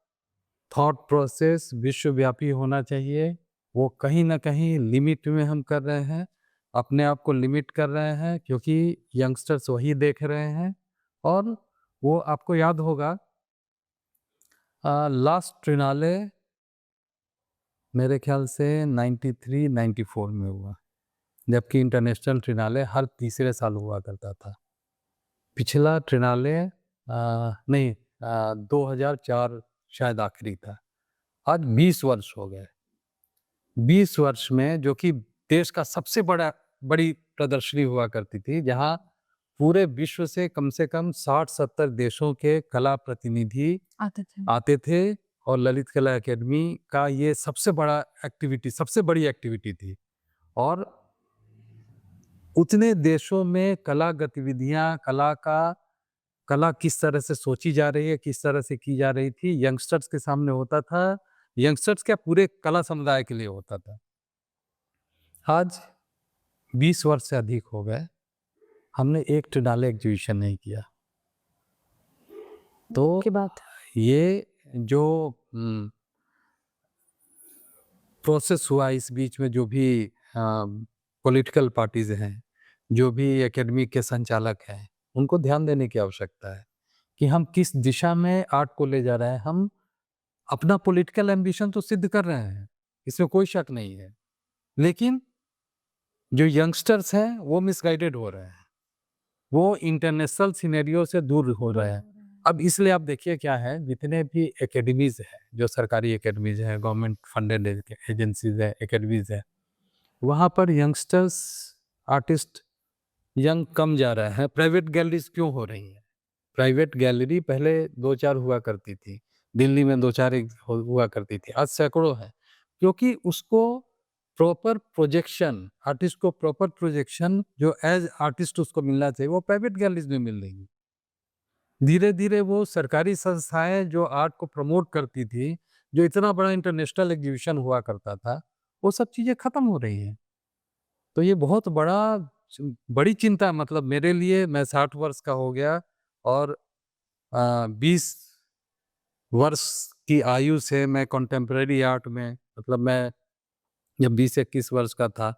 थॉट प्रोसेस विश्वव्यापी होना चाहिए। वो कहीं न कहीं लिमिट में हम कर रहे हैं, अपने आप को लिमिट कर रहे हैं क्योंकि यंगस्टर्स वही देख रहे हैं। और वो आपको याद होगा, लास्ट ट्रिनाले मेरे ख्याल से 93-94 में हुआ, जबकि इंटरनेशनल ट्रिनाले हर तीसरे साल हुआ करता था। पिछला ट्रिनाले नहीं, 2004 शायद आखिरी था। आज 20 वर्ष हो गए। 20 वर्ष में, जो कि देश का सबसे बड़ी प्रदर्शनी हुआ करती थी, जहाँ पूरे विश्व से कम 60-70 देशों के कला प्रतिनिधि आते थे। आते थे और ललित कला अकेडमी का ये सबसे बड़ी एक्टिविटी थी। और उतने देशों में कला गतिविधियाँ, कला किस तरह से सोची जा रही है, किस तरह से की जा रही थी, यंगस्टर्स के सामने होता था। यंगस्टर्स क्या, पूरे कला समुदाय के लिए होता था। आज 20 वर्ष से अधिक हो गए, हमने एक ट्रिनाले एग्जीबिशन नहीं किया। तो की बात है। ये जो प्रोसेस हुआ इस बीच में, जो भी पॉलिटिकल पार्टीज हैं, जो भी एकेडमिक के संचालक हैं, उनको ध्यान देने की आवश्यकता है कि हम किस दिशा में आर्ट को ले जा रहे हैं। हम अपना पॉलिटिकल एम्बिशन तो सिद्ध कर रहे हैं, इसमें कोई शक नहीं है, लेकिन जो यंगस्टर्स हैं वो मिसगाइडेड हो रहे हैं, वो इंटरनेशनल सिनेरियो से दूर हो रहे हैं। अब इसलिए आप देखिए क्या है, जितने भी एकेडमीज हैं, जो सरकारी एकेडमीज हैं, गवर्नमेंट फंडेड एजेंसीज है, एकेडमीज है, वहाँ पर यंगस्टर्स आर्टिस्ट यंग कम जा रहे हैं। प्राइवेट गैलरीज क्यों हो रही हैं? प्राइवेट गैलरी पहले 2-4 हुआ करती थी, दिल्ली में 2-4 एक हुआ करती थी, आज सैकड़ों हैं, क्योंकि उसको प्रॉपर प्रोजेक्शन, आर्टिस्ट को प्रॉपर प्रोजेक्शन जो एज आर्टिस्ट उसको मिलना चाहिए, वो प्राइवेट गैलरीज में मिल रही है। धीरे धीरे वो सरकारी संस्थाएं जो आर्ट को प्रमोट करती थी, जो इतना बड़ा इंटरनेशनल एग्जीबिशन हुआ करता था, वो सब चीजें खत्म हो रही हैं। तो ये बहुत बड़ी चिंता है, मतलब मेरे लिए, मैं 60 वर्ष का हो गया और 20 वर्ष की आयु से मैं कंटेम्प्रेरी आर्ट में, मतलब मैं जब 20-21 वर्ष का था,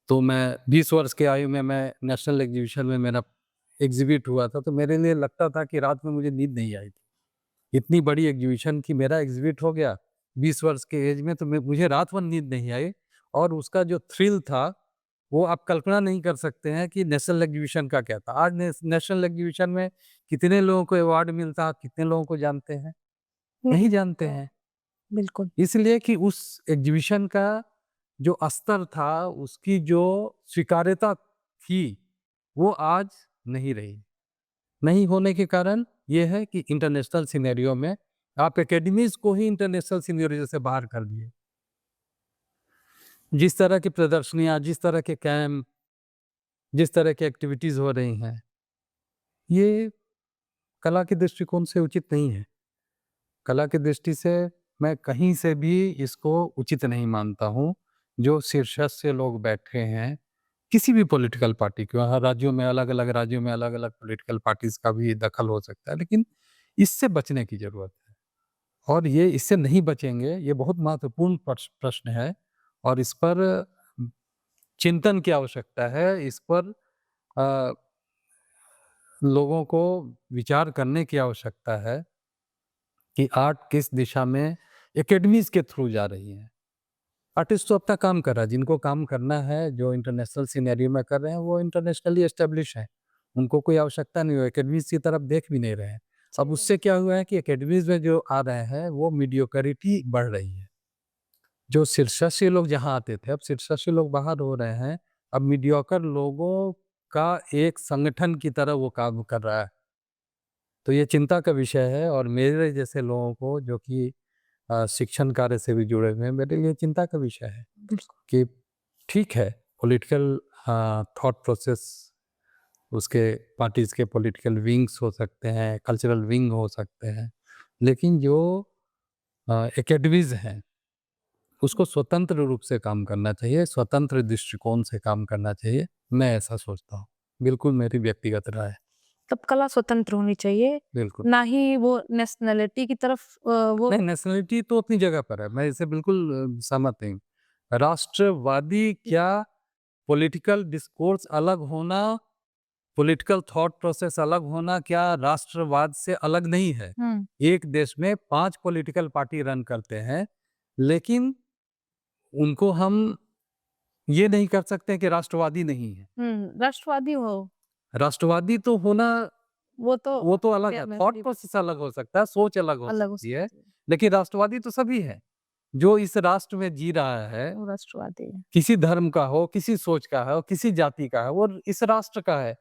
तो मैं 20 वर्ष की आयु में मैं नेशनल एग्जीबिशन में मेरा एग्जिबिट हुआ था, तो मेरे लिए लगता था कि रात में मुझे नींद नहीं आई थी। इतनी बड़ी एग्जीबिशन की मेरा एग्जिबिट हो गया 20 वर्ष के एज में, तो मुझे रात भर नींद नहीं आई, और उसका जो थ्रिल था वो आप कल्पना नहीं कर सकते हैं कि नेशनल एग्जीबिशन का क्या था। आज नेशनल एग्जीबिशन में कितने लोगों को अवार्ड मिलता, कितने लोगों को जानते हैं? नहीं जानते हैं। बिल्कुल। इसलिए कि उस एग्जीबिशन का जो स्तर था, उसकी जो स्वीकार्यता थी, वो आज नहीं रही। नहीं होने के कारण ये है कि इंटरनेशनल सिनेरियो में आप एकेडमीज को ही इंटरनेशनल सिनेरियो से बाहर कर दिए। जिस तरह की प्रदर्शनियां, जिस तरह के कैंप, जिस तरह की एक्टिविटीज हो रही हैं, ये कला के दृष्टिकोण से उचित नहीं है। कला की दृष्टि से मैं कहीं से भी इसको उचित नहीं मानता हूँ। जो शीर्षस्थ लोग बैठे हैं, किसी भी पॉलिटिकल पार्टी के, हर राज्यों में अलग-अलग पॉलिटिकल पार्टीज का भी दखल हो सकता है, लेकिन इससे बचने की ज़रूरत है। और ये इससे नहीं बचेंगे, ये बहुत महत्वपूर्ण प्रश्न है, और इस पर चिंतन की आवश्यकता है। इस पर अ, लोगों को विचार करने की आवश्यकता है कि आर्ट किस दिशा में एकेडमीज के थ्रू जा रही है। आर्टिस्ट तो अपना काम कर रहा है, जिनको काम करना है, जो इंटरनेशनल सिनेरियो में कर रहे हैं, वो इंटरनेशनली एस्टेब्लिश हैं। उनको कोई आवश्यकता नहीं, वो एकेडमीज की तरफ देख भी नहीं रहे हैं। अब उससे क्या हुआ है कि एकेडमीज में जो आ रहे हैं, वो मीडियोक्रिटी बढ़ रही है। जो शीर्षस्थ लोग जहाँ आते थे, अब शीर्षस्थ लोग बाहर हो रहे हैं। अब मीडियोकर लोगों का एक संगठन की तरह वो काम कर रहा है। तो ये चिंता का विषय है, और मेरे जैसे लोगों को, जो कि शिक्षण कार्य से भी जुड़े हुए हैं, मेरे लिए चिंता का विषय है बिल्कुल। कि ठीक है, पॉलिटिकल थॉट प्रोसेस, उसके पार्टीज के पॉलिटिकल विंग्स हो सकते हैं, कल्चरल विंग हो सकते हैं, लेकिन जो एकेडमीज हैं, उसको स्वतंत्र रूप से काम करना चाहिए, स्वतंत्र दृष्टिकोण से काम करना चाहिए। मैं ऐसा सोचता हूँ। बिल्कुल मेरी व्यक्तिगत राय है। तब कला स्वतंत्र होनी चाहिए, बिल्कुल। ना ही वो नेशनैलिटी की तरफ वो नहीं, नेशनलिटी तो अपनी जगह पर है, मैं इससे बिल्कुल सहमत नहीं हूँ। राष्ट्रवादी क्या, पॉलिटिकल डिस्कोर्स अलग होना, पॉलिटिकल थॉट प्रोसेस अलग होना क्या राष्ट्रवाद से अलग नहीं है। हुँ, एक देश में 5 पॉलिटिकल पार्टी रन करते हैं, लेकिन उनको हम ये नहीं कर सकते कि राष्ट्रवादी नहीं है। राष्ट्रवादी हो, राष्ट्रवादी तो होना, वो तो वो तो अलग है, मैं थॉट फ्री प्रोसेस अलग हो सकता है, सोच अलग हो अलग हो सकती है, सकती है, लेकिन राष्ट्रवादी तो सभी है। जो इस राष्ट्र में जी रहा है, वो राष्ट्रवादी है। किसी धर्म का हो, किसी सोच का हो, किसी जाति का है, वो इस राष्ट्र का है,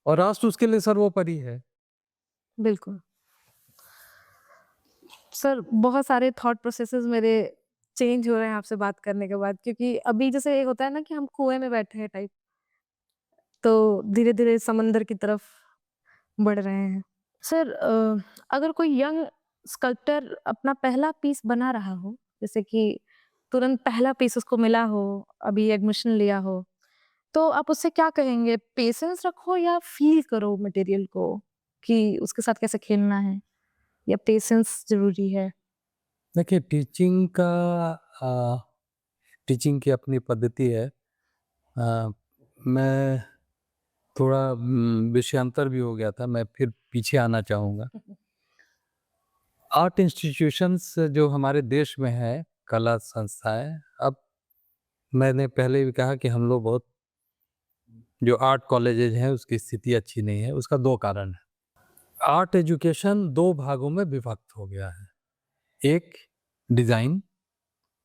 और राष्ट्र उसके लिए सर्वोपरि है। बिल्कुल। सर, बहुत सारे थॉट प्रोसेसेस मेरे चेंज हो रहे हैं आपसे बात करने के बाद, क्योंकि अभी जैसे एक होता है ना कि हम कुएँ में बैठे हैं टाइप, तो धीरे-धीरे समंदर की तरफ बढ़ रहे हैं। सर, अगर कोई यंग स्कल्पटर अपना पहला पीस बना रहा हो, जैसे कि तुरंत पहला पीस उसको मिला हो, अभी एडमिशन लिया हो, तो आप उससे क्या कहेंगे? पेशेंस रखो या फ़ील करो मटेरियल को, कि उसके साथ कैसे खेलना है, या पेशेंस ज़रूरी है? देखिए, टीचिंग की अपनी पद्धति है। मैं थोड़ा विषयांतर भी हो गया था, मैं फिर पीछे आना चाहूँगा। आर्ट इंस्टीट्यूशंस जो हमारे देश में है, कला संस्थाएँ, अब मैंने पहले भी कहा कि हम लोग बहुत जो आर्ट कॉलेजेज हैं उसकी स्थिति अच्छी नहीं है। उसका 2 कारण है। आर्ट एजुकेशन 2 भागों में विभक्त हो गया है। एक डिज़ाइन,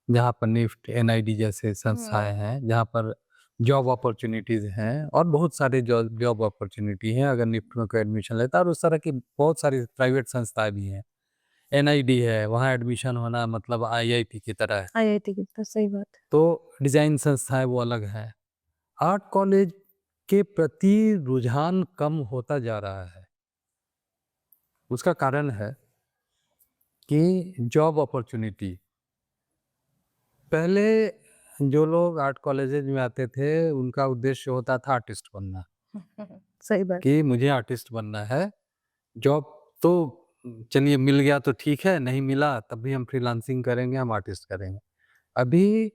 जहाँ पर निफ्ट, एनआईडी जैसे संस्थाएँ हैं, जहाँ पर जॉब अपॉर्च्युनिटीज़ हैं और बहुत सारे जॉब अपॉर्च्युनिटी हैं अगर निफ्ट में कोई एडमिशन लेता है, और उस तरह की बहुत सारी प्राइवेट संस्थाएँ भी हैं। एनआईडी है, वहाँ एडमिशन होना मतलब आईआईटी की तरह है। आईआईटी की तरह, सही बात है। तो डिज़ाइन संस्थाएँ वो अलग हैं। आर्ट कॉलेज के प्रति रुझान कम होता जा रहा है। उसका कारण है कि जॉब अपॉर्च्युनिटी। पहले जो लोग आर्ट कॉलेजेज में आते थे उनका उद्देश्य होता था आर्टिस्ट बनना, सही बात। कि मुझे आर्टिस्ट बनना है। जॉब तो चलिए मिल गया तो ठीक है, नहीं मिला तब भी हम फ्रीलांसिंग करेंगे, हम आर्टिस्ट करेंगे। अभी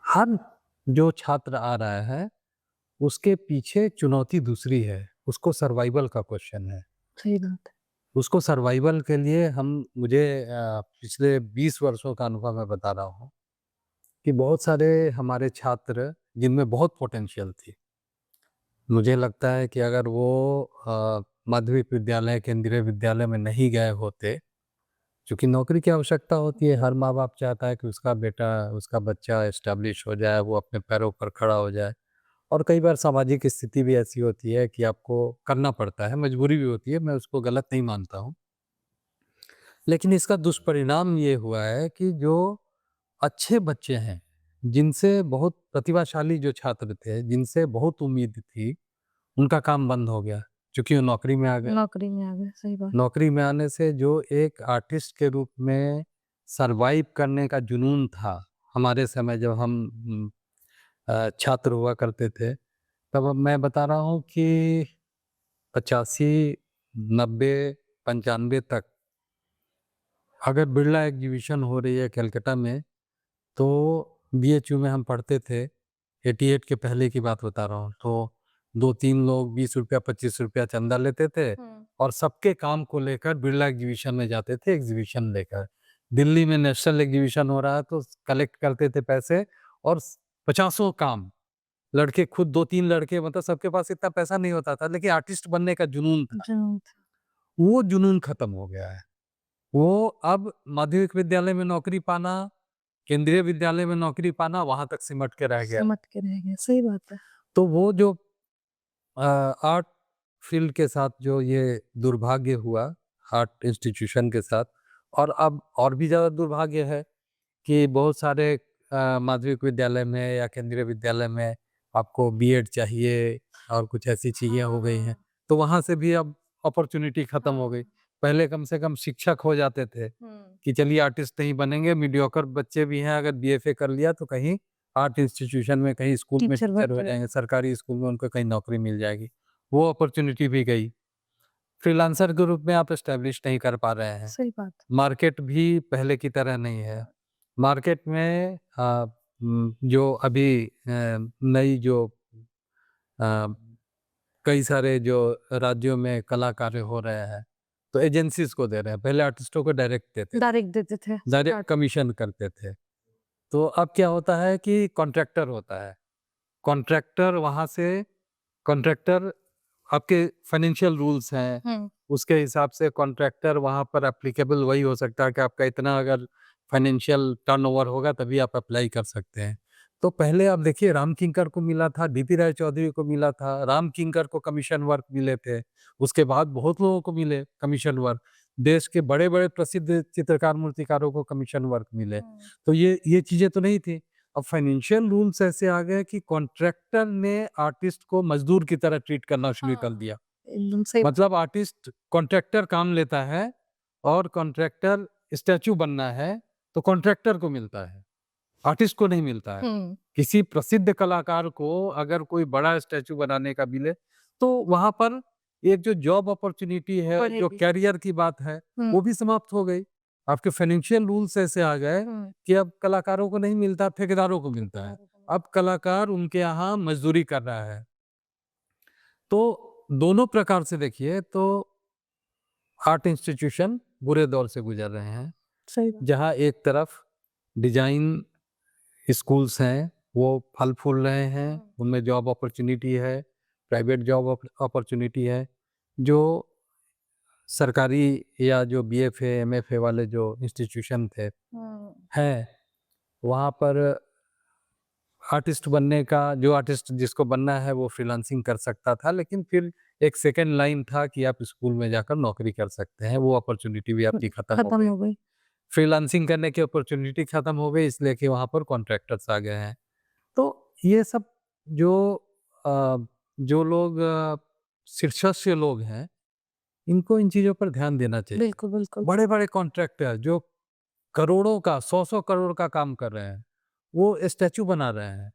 हर जो छात्र आ रहा है उसके पीछे चुनौती दूसरी है, उसको सर्वाइवल का क्वेश्चन है। सही बात है। उसको सर्वाइवल के लिए मुझे पिछले 20 वर्षों का अनुभव मैं बता रहा हूँ कि बहुत सारे हमारे छात्र जिनमें बहुत पोटेंशियल थी, मुझे लगता है कि अगर वो माध्यमिक विद्यालय, केंद्रीय विद्यालय में नहीं गए होते, क्योंकि नौकरी की आवश्यकता होती है, हर माँ बाप चाहता है कि उसका बेटा, उसका बच्चा एस्टैब्लिश हो जाए, वो अपने पैरों पर खड़ा हो जाए। और कई बार सामाजिक स्थिति भी ऐसी होती है कि आपको करना पड़ता है, मजबूरी भी होती है, मैं उसको गलत नहीं मानता हूँ। लेकिन इसका दुष्परिणाम ये हुआ है कि जो अच्छे बच्चे हैं, जिनसे बहुत प्रतिभाशाली जो छात्र थे, जिनसे बहुत उम्मीद थी, उनका काम बंद हो गया, क्योंकि वो नौकरी में आ गए। नौकरी में आ गए, सही बात। नौकरी में आने से जो एक आर्टिस्ट के रूप में सर्वाइव करने का जुनून था, हमारे समय जब हम छात्र हुआ करते थे, तब अब मैं बता रहा हूँ कि 85, 90, 95 तक अगर बिरला एग्जीबिशन हो रही है कलकत्ता में, तो बीएचयू में हम पढ़ते थे, 88 के पहले की बात बता रहा हूँ, तो 2-3 लोग 20 रुपया, 25 रुपया चंदा लेते थे और सबके काम को लेकर बिरला एग्जीबिशन में जाते थे एग्जीबिशन लेकर। दिल्ली में नेशनल एग्जीबिशन हो रहा है तो कलेक्ट करते थे पैसे, और 50 काम लड़के, खुद 2-3 लड़के, मतलब सबके पास इतना पैसा नहीं होता था, लेकिन आर्टिस्ट बनने का जुनून था। जुनून था। वो जुनून खत्म हो गया है। वो अब माध्यमिक विद्यालय में नौकरी पाना, केंद्रीय विद्यालय में नौकरी पाना, वहां तक सिमट के रह गया। सिमट के रह गया, सही बात है। तो वो जो आर्ट फील्ड के साथ जो ये दुर्भाग्य हुआ, आर्ट इंस्टीट्यूशन के साथ, और अब और भी ज़्यादा दुर्भाग्य है कि बहुत सारे माध्यमिक विद्यालय में या केंद्रीय विद्यालय में आपको बीएड चाहिए और कुछ ऐसी चीज़ें हो गई हैं, तो वहाँ से भी अब अपॉर्चुनिटी ख़त्म हो गई। पहले कम से कम शिक्षक हो जाते थे कि चलिए आर्टिस्ट नहीं बनेंगे, मीडियोकर बच्चे भी हैं, अगर बीएफए कर लिया तो कहीं आर्ट इंस्टीट्यूशन में, कहीं स्कूल में टीचर बन टीचर हो गए। जाएंगे, सरकारी स्कूल में उनको कहीं नौकरी मिल जाएगी। वो अपॉर्चुनिटी भी गई। फ्रीलांसर के रूप में आप एस्टेब्लिश नहीं कर पा रहे हैं। सही बात। मार्केट भी पहले की तरह नहीं है। मार्केट में जो अभी नई जो अ, कई सारे जो राज्यों में कला कार्य हो रहे हैं, तो एजेंसीज को दे रहे हैं। पहले आर्टिस्टों को डायरेक्ट देते थे, डायरेक्ट देते थे। Direct start. कमीशन करते थे। तो अब क्या होता है कि कॉन्ट्रैक्टर होता है। कॉन्ट्रैक्टर वहाँ से, कॉन्ट्रैक्टर आपके फाइनेंशियल रूल्स हैं, उसके हिसाब से कॉन्ट्रैक्टर वहाँ पर एप्लीकेबल वही हो सकता है कि आपका इतना अगर फाइनेंशियल टर्नओवर होगा तभी आप अप्लाई कर सकते हैं। तो पहले आप देखिए, राम किंकर को मिला था, डीपी राय चौधरी को मिला था, राम किंकर को कमीशन वर्क मिले थे, उसके बाद बहुत लोगों को मिले कमीशन वर्क, देश के बड़े-बड़े प्रसिद्ध चित्रकार मूर्तिकारों को कमीशन वर्क मिले। तो ये चीज़ें तो नहीं थी। अब फाइनेंशियल रूल्स ऐसे आ गए कि कॉन्ट्रैक्टर ने आर्टिस्ट को मजदूर की तरह ट्रीट करना शुरू कर दिया। एकदम सही। मतलब आर्टिस्ट, कॉन्ट्रैक्टर काम लेता है और कॉन्ट्रैक्टर स्टैचू बनना है तो कॉन्ट्रैक्टर को मिलता है, आर्टिस्ट को नहीं मिलता है। किसी प्रसिद्ध कलाकार को अगर कोई बड़ा स्टैचू बनाने का मिले तो वहां पर एक जो जॉब अपॉर्चुनिटी है, जो बढ़ेगी। कैरियर की बात है, वो भी समाप्त हो गई। आपके फाइनेंशियल रूल्स ऐसे आ गए कि अब कलाकारों को नहीं मिलता, ठेकेदारों को मिलता है। अब कलाकार उनके यहाँ मजदूरी कर रहा है। तो दोनों प्रकार से देखिए तो आर्ट इंस्टीट्यूशन बुरे दौर से गुजर रहे हैं। सही बात। जहाँ एक तरफ डिजाइन स्कूल्स हैं, वो फल फूल रहे हैं, उनमें जॉब अपॉर्चुनिटी है, प्राइवेट जॉब अपॉर्चुनिटी है। जो सरकारी या जो बीएफए, एमएफए वाले जो इंस्टीट्यूशन थे हैं, वहाँ पर आर्टिस्ट बनने का, जो आर्टिस्ट जिसको बनना है वो फ्रीलांसिंग कर सकता था, लेकिन फिर एक सेकंड लाइन था कि आप स्कूल में जाकर नौकरी कर सकते हैं, वो अपॉर्चुनिटी भी आपकी खत्म हो खत्म गई। हो गई। फ्रीलांसिंग करने की अपॉर्चुनिटी खत्म हो गई, इसलिए कि वहाँ पर कॉन्ट्रैक्टर्स आ गए हैं। तो ये सब जो जो लोग शीर्षस्थ लोग हैं, इनको इन चीज़ों पर ध्यान देना चाहिए। बिल्कुल, बिल्कुल। बड़े-बड़े कॉन्ट्रैक्टर जो करोड़ों का, 100-100 करोड़ का काम कर रहे हैं, वो स्टैच्यू बना रहे हैं।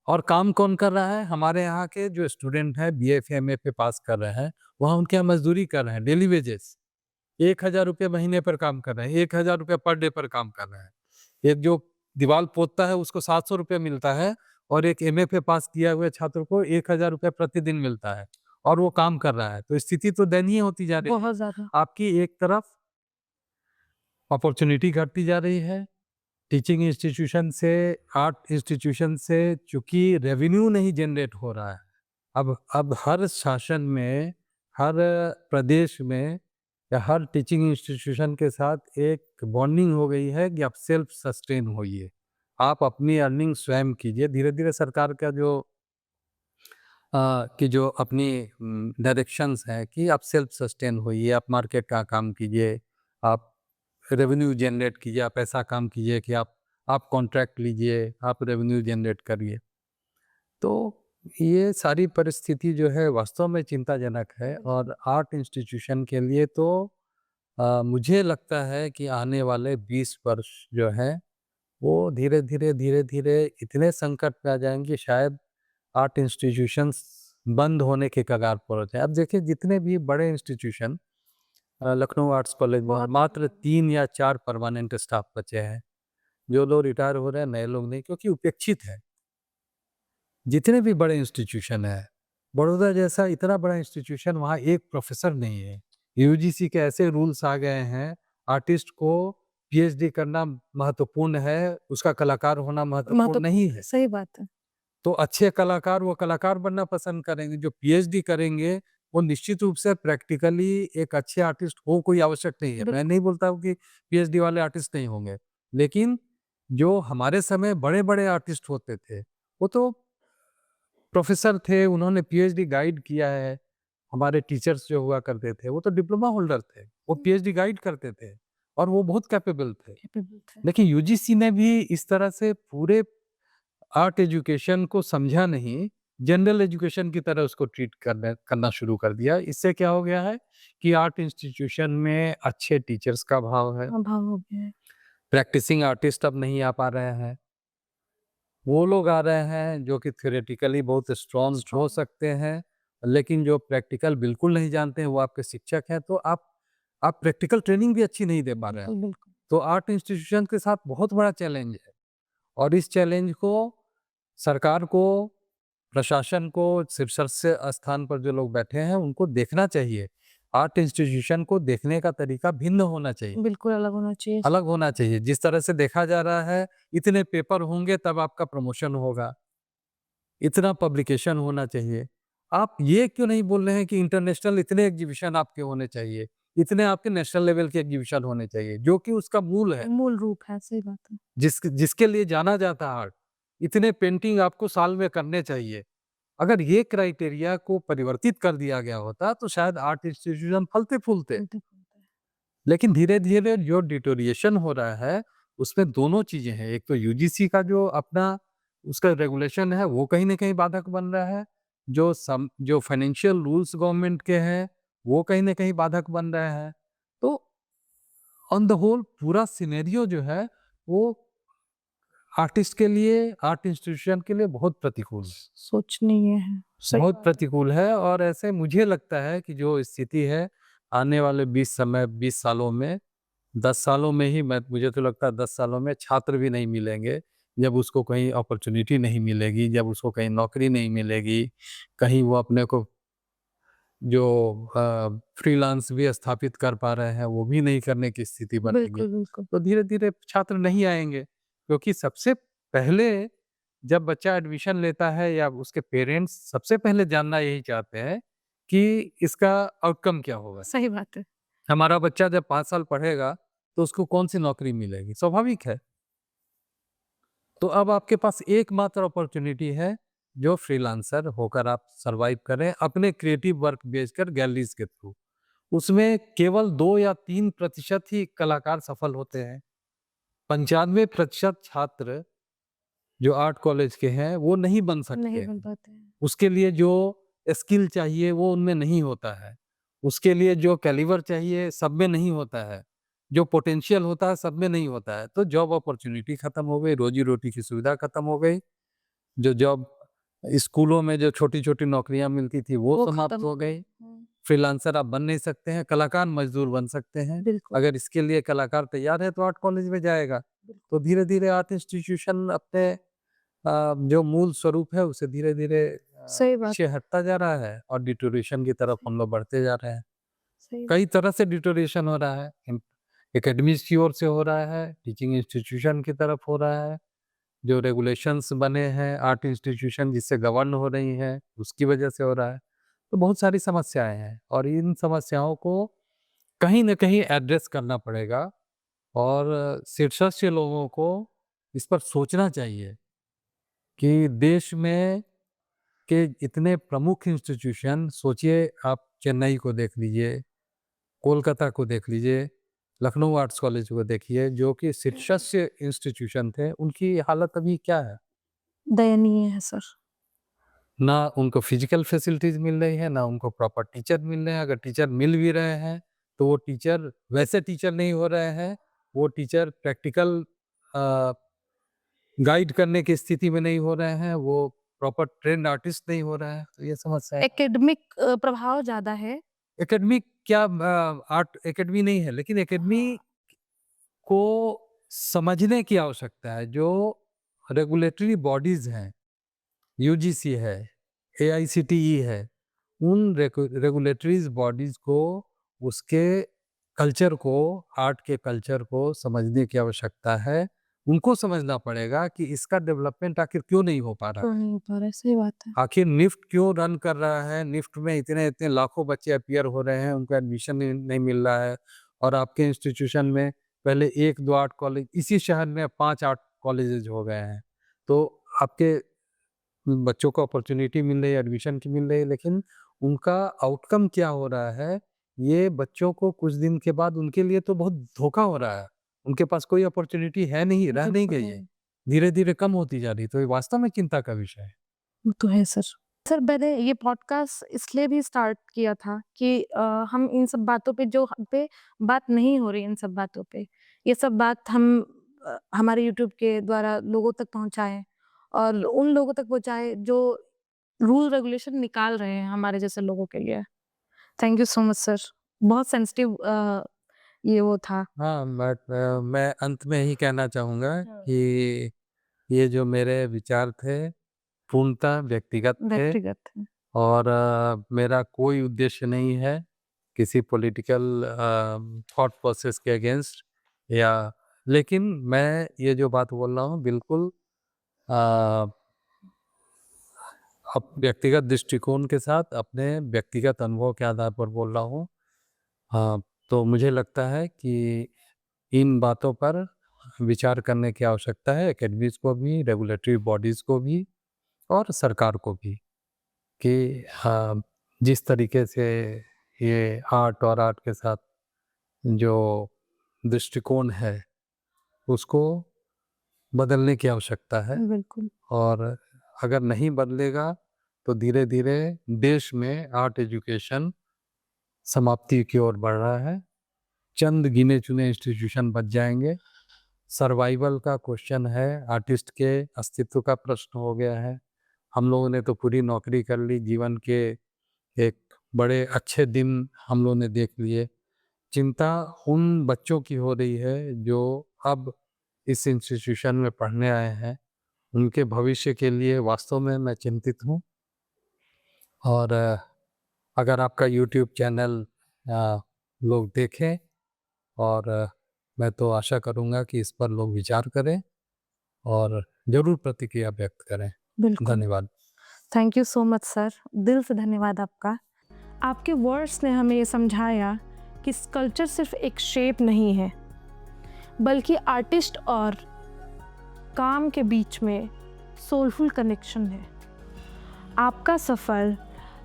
और काम कौन कर रहा है? हमारे यहाँ के जो स्टूडेंट हैं, बीएफए, एमएफए पास कर रहे हैं, वहाँ उनके यहाँ मज़दूरी कर रहे हैं, डेली वेजेस। ₹1000 महीने पर काम कर रहे हैं, ₹1000 पर डे पर काम कर रहे हैं। एक जो दीवार पोतता है उसको ₹700 मिलता है, और एक एमएफए पास किया हुए छात्र को ₹1000 प्रतिदिन मिलता है, और वो काम कर रहा है। तो स्थिति तो दयनीय होती जा रही है। बहुत ज़्यादा। आपकी एक तरफ अपॉर्च्युनिटी घटती जा रही है, टीचिंग इंस्टीट्यूशन से, आर्ट इंस्टीट्यूशन से, चूँकि रेवेन्यू नहीं जनरेट हो रहा है। अब हर शासन में, हर प्रदेश में या हर टीचिंग इंस्टीट्यूशन के साथ एक बॉन्डिंग हो गई है कि आप सेल्फ सस्टेन होइए। आप अपनी अर्निंग स्वयं कीजिए। धीरे-धीरे सरकार का जो कि जो अपनी डायरेक्शंस हैं कि आप सेल्फ सस्टेन होइए, आप मार्केट का काम कीजिए, आप रेवेन्यू जनरेट कीजिए, आप ऐसा काम कीजिए कि आप कॉन्ट्रैक्ट लीजिए, आप रेवेन्यू जनरेट करिए। तो ये सारी परिस्थिति जो है वास्तव में चिंताजनक है, और आर्ट इंस्टीट्यूशन के लिए तो मुझे लगता है कि आने वाले 20 वर्ष जो हैं, वो धीरे-धीरे इतने संकट में आ जाएँगे, शायद आर्ट इंस्टीट्यूशंस बंद होने के कगार पर हो जाए। अब देखिए, जितने भी बड़े इंस्टीट्यूशन, लखनऊ आर्ट्स कॉलेज में बहुत मात्र 3 या 4 परमानेंट स्टाफ बचे हैं। जो लोग रिटायर हो रहे हैं, नए लोग नहीं, क्योंकि उपेक्षित है। जितने भी बड़े इंस्टीट्यूशन हैं, बड़ौदा जैसा इतना बड़ा इंस्टीट्यूशन, वहाँ एक प्रोफेसर नहीं है। यूजीसी के ऐसे रूल्स आ गए हैं, आर्टिस्ट को पीएचडी करना महत्वपूर्ण है, उसका कलाकार होना महत्वपूर्ण नहीं है। सही बात है। तो अच्छे कलाकार वो कलाकार बनना पसंद करेंगे, जो पीएचडी करेंगे वो निश्चित रूप से प्रैक्टिकली एक अच्छे आर्टिस्ट हो, कोई आवश्यक नहीं है। मैं नहीं बोलता हूँ कि पीएचडी वाले आर्टिस्ट नहीं होंगे, लेकिन जो हमारे समय बड़े-बड़े आर्टिस्ट होते थे, वो तो प्रोफेसर थे, उन्होंने पीएचडी गाइड किया है। हमारे टीचर्स जो हुआ करते थे, वो तो डिप्लोमा होल्डर थे, वो पीएचडी गाइड करते थे, और वो बहुत कैपेबल थे। कैपेबल थे। लेकिन यूजीसी ने भी इस तरह से पूरे आर्ट एजुकेशन को समझा नहीं, जनरल एजुकेशन की तरह उसको ट्रीट करना शुरू कर दिया। इससे क्या हो गया है कि आर्ट इंस्टीट्यूशन में अच्छे टीचर्स का अभाव है, अभाव हो गया है। प्रैक्टिसिंग आर्टिस्ट अब नहीं आ पा रहे हैं। वो लोग आ रहे हैं जो कि थ्योरेटिकली बहुत स्ट्रॉन्ग हो सकते हैं, लेकिन जो प्रैक्टिकल बिल्कुल नहीं जानते हैं, वो आपके शिक्षक हैं, तो आप प्रैक्टिकल ट्रेनिंग भी अच्छी नहीं दे पा रहे हैं। बिल्कुल, बिल्कुल। तो आर्ट इंस्टीट्यूशन के साथ बहुत बड़ा चैलेंज है, और इस चैलेंज को सरकार को, प्रशासन को, शीर्षस्थ स्थान पर जो लोग बैठे हैं, उनको देखना चाहिए। आर्ट इंस्टीट्यूशन को देखने का तरीका भिन्न होना चाहिए, बिल्कुल अलग होना चाहिए। अलग होना चाहिए। जिस तरह से देखा जा रहा है, इतने पेपर होंगे तब आपका प्रमोशन होगा, इतना पब्लिकेशन होना चाहिए। आप ये क्यों नहीं बोल रहे हैं कि इंटरनेशनल इतने एग्जीबिशन आपके होने चाहिए, इतने आपके नेशनल लेवल के एग्जीबिशन होने चाहिए, जो कि उसका मूल है, मूल रूप है, सही बात है। जिसके लिए जाना जाता है आर्ट। इतने पेंटिंग आपको साल में करने चाहिए। अगर ये क्राइटेरिया को परिवर्तित कर दिया गया होता, तो शायद आर्ट इंस्टीट्यूशन फलते-फूलते। फूलते-फूलते। लेकिन धीरे-धीरे जो डिटोरिएशन हो रहा है, उसमें दोनों चीज़ें हैं। एक तो यूजीसी का जो अपना उसका रेगुलेशन है, वो कहीं न कहीं बाधक बन रहा है। जो फाइनेंशियल रूल्स गवर्नमेंट के हैं, वो कहीं न कहीं बाधक बन रहे हैं। तो ऑन द होल पूरा सिनेरियो जो है, वो आर्टिस्ट के लिए, आर्ट इंस्टीट्यूशन के लिए बहुत प्रतिकूल है। सोचनीय है। सही बहुत बात है। प्रतिकूल है, और ऐसे मुझे लगता है कि जो स्थिति है, आने वाले 20 सालों में, 10 सालों में ही, मुझे तो लगता है 10 सालों में छात्र भी नहीं मिलेंगे, जब उसको कहीं अपॉर्चुनिटी नहीं मिलेगी, जब उसको कहीं नौकरी नहीं मिलेगी, कहीं वो अपने को जो फ्रीलांस भी स्थापित कर पा रहे हैं, वो भी नहीं करने की स्थिति बनेगी। बिल्कुल, बिल्कुल। तो धीरे-धीरे छात्र नहीं आएँगे, क्योंकि सबसे पहले जब बच्चा एडमिशन लेता है या उसके पेरेंट्स सबसे पहले जानना यही चाहते हैं कि इसका आउटकम क्या होगा। सही बात है। हमारा बच्चा जब 5 साल पढ़ेगा तो उसको कौन-सी नौकरी मिलेगी? स्वाभाविक है। तो अब आपके पास एकमात्र अपॉर्च्युनिटी है, जो फ्रीलांसर होकर आप सर्वाइव करें अपने क्रिएटिव वर्क बेचकर गैलरीज के थ्रू। उसमें केवल 2 या 3% ही कलाकार सफल होते हैं। 95% छात्र जो आर्ट कॉलेज के हैं वो नहीं बन सकते नहीं हैं। बन पाते हैं। उसके लिए जो स्किल चाहिए वो उनमें नहीं होता है। उसके लिए जो कैलिबर चाहिए सब में नहीं होता है। जो पोटेंशियल होता है सब में नहीं होता है। तो जॉब अपॉर्च्युनिटी खत्म हो गई, रोजी-रोटी की सुविधा खत्म हो गई। जो जॉब स्कूलों में जो छोटी-छोटी नौकरियां मिलती थी वो वो समाप्त खत्म हो हो गई। हुँ, फ्रीलांसर आप बन नहीं सकते हैं, कलाकार मजदूर बन सकते हैं। बिल्कुल। अगर इसके लिए कलाकार तैयार है तो आर्ट कॉलेज में जाएगा। तो धीरे-धीरे आर्ट इंस्टीट्यूशन अपने जो मूल स्वरूप है उसे धीरे-धीरे सही बात पीछे हटता जा रहा है और डिटोरेशन की तरफ हम लोग बढ़ते जा रहे हैं। सही कई तरह से डिटोरेशन हो रहा है। एकेडमीज़ की ओर से हो रहा है, टीचिंग इंस्टीट्यूशन की तरफ हो रहा है। जो रेगुलेशंस बने हैं आर्ट इंस्टीट्यूशन जिससे गवर्न हो रही हैं, उसकी वजह से हो रहा है। तो बहुत सारी समस्याएँ हैं और इन समस्याओं को कहीं न कहीं एड्रेस करना पड़ेगा और शीर्षस्थ लोगों को इस पर सोचना चाहिए कि देश में के इतने प्रमुख इंस्टीट्यूशन सोचिए आप चेन्नई को देख लीजिए, कोलकाता को देख लीजिए, लखनऊ आर्ट्स कॉलेज को देखिए जो कि शीर्षस्थ इंस्टीट्यूशन थे, उनकी हालत अभी क्या है? दयनीय है सर। ना उनको फिजिकल फैसिलिटीज मिल रही है, ना उनको प्रॉपर टीचर मिल रहे हैं। अगर टीचर मिल भी रहे हैं तो वो टीचर वैसे टीचर नहीं हो रहे हैं, वो टीचर प्रैक्टिकल गाइड करने की स्थिति में नहीं हो रहे हैं, वो प्रॉपर ट्रेंड आर्टिस्ट नहीं हो रहा है। तो ये समस्या है। एकेडमिक प्रभाव ज़्यादा है। एकेडमिक क्या आर्ट एकेडमी नहीं है, लेकिन एकेडमी हाँ। को समझने की आवश्यकता है। जो रेगुलेटरी बॉडीज हैं, यूजीसी है, एआईसीटीई है, उन रेगुलेटरीज बॉडीज को उसके कल्चर को, आर्ट के कल्चर को समझने की आवश्यकता है। उनको समझना पड़ेगा कि इसका डेवलपमेंट आखिर क्यों नहीं हो पा रहा क्यों है। नहीं हो पा रहा है, सही बात है। आखिर निफ्ट क्यों रन कर रहा है, निफ्ट में इतने-इतने लाखों बच्चे अपीयर हो रहे हैं, उनको एडमिशन नहीं मिल रहा है और आपके इंस्टीट्यूशन में पहले 1-2 आर्ट कॉलेज, इसी शहर में 5 आर्ट कॉलेजेस हो गए हैं। तो आपके बच्चों को अपॉर्च्युनिटी मिल रही है, एडमिशन की मिल रही है, लेकिन उनका आउटकम क्या हो रहा है, ये बच्चों को कुछ दिन के बाद उनके लिए तो बहुत धोखा हो रहा है। उनके पास कोई अपॉर्च्युनिटी है नहीं, रह नहीं बिल्कुल गई है। नहीं। धीरे-धीरे कम होती जा रही है, तो ये वास्तव में चिंता का विषय है। वो तो है सर। सर मैंने ये पॉडकास्ट इसलिए भी स्टार्ट किया था कि हम इन सब बातों पे जो हम पे बात नहीं हो रही इन सब बातों पे, ये सब बात हम हमारे यूट्यूब के द्वारा लोगों तक पहुँचाएँ और उन लोगों तक पहुँचाएँ जो रूल रेगुलेशन निकाल रहे हैं हमारे जैसे लोगों के लिए। Thank you so much sir. बहुत सेंसिटिव ये वो था। हाँ, बट मैं अंत में यही कहना चाहूँगा हाँ। कि ये जो मेरे विचार थे, पूर्णतः व्यक्तिगत थे व्यक्तिगत है। और मेरा कोई उद्देश्य नहीं है किसी पॉलिटिकल थॉट प्रोसेस के अगेंस्ट, या लेकिन मैं ये जो बात बोल रहा हूँ बिल्कुल अ, अब व्यक्तिगत दृष्टिकोण के साथ अपने व्यक्तिगत अनुभव के आधार पर बोल रहा हूँ। हाँ, तो मुझे लगता है कि इन बातों पर विचार करने की आवश्यकता है, एकेडमीज़ को भी, रेगुलेटरी बॉडीज़ को भी और सरकार को भी, कि हाँ, जिस तरीके से ये आर्ट और आर्ट के साथ जो दृष्टिकोण है, उसको बदलने की आवश्यकता है। बिल्कुल। और अगर नहीं बदलेगा तो धीरे-धीरे देश में आर्ट एजुकेशन समाप्ति की ओर बढ़ रहा है। चंद गिने-चुने इंस्टीट्यूशन बच जाएँगे। सर्वाइवल का क्वेश्चन है, आर्टिस्ट के अस्तित्व का प्रश्न हो गया है। हम लोगों ने तो पूरी नौकरी कर ली, जीवन के एक बड़े अच्छे दिन हम लोगों ने देख लिए। चिंता उन बच्चों की हो रही है जो अब इस इंस्टीट्यूशन में पढ़ने आए हैं, उनके भविष्य के लिए वास्तव में मैं चिंतित हूँ। और अगर आपका यूट्यूब चैनल लोग देखें और मैं तो आशा करूँगा कि इस पर लोग विचार करें और ज़रूर प्रतिक्रिया व्यक्त करें। बिल्कुल। धन्यवाद। Thank you so much sir, दिल से धन्यवाद आपका। आपके वर्ड्स ने हमें ये समझाया कि स्कल्पचर सिर्फ एक शेप नहीं है, बल्कि आर्टिस्ट और काम के बीच में सोलफुल कनेक्शन है। आपका सफ़र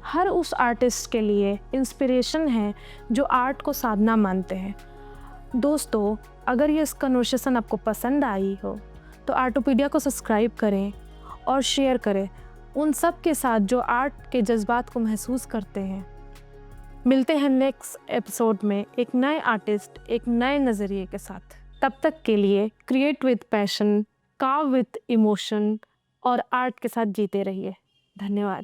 हर उस आर्टिस्ट के लिए इंस्पिरेशन है जो आर्ट को साधना मानते हैं। दोस्तों, अगर ये कन्वर्सेशन आपको पसंद आई हो तो आर्टोपीडिया को सब्सक्राइब करें और शेयर करें उन सब के साथ जो आर्ट के जज्बात को महसूस करते हैं। मिलते हैं नेक्स्ट एपिसोड में एक नए आर्टिस्ट, एक नए नज़रिए के साथ। तब तक के लिए create with passion, curve with emotion और आर्ट के साथ जीते रहिए। धन्यवाद।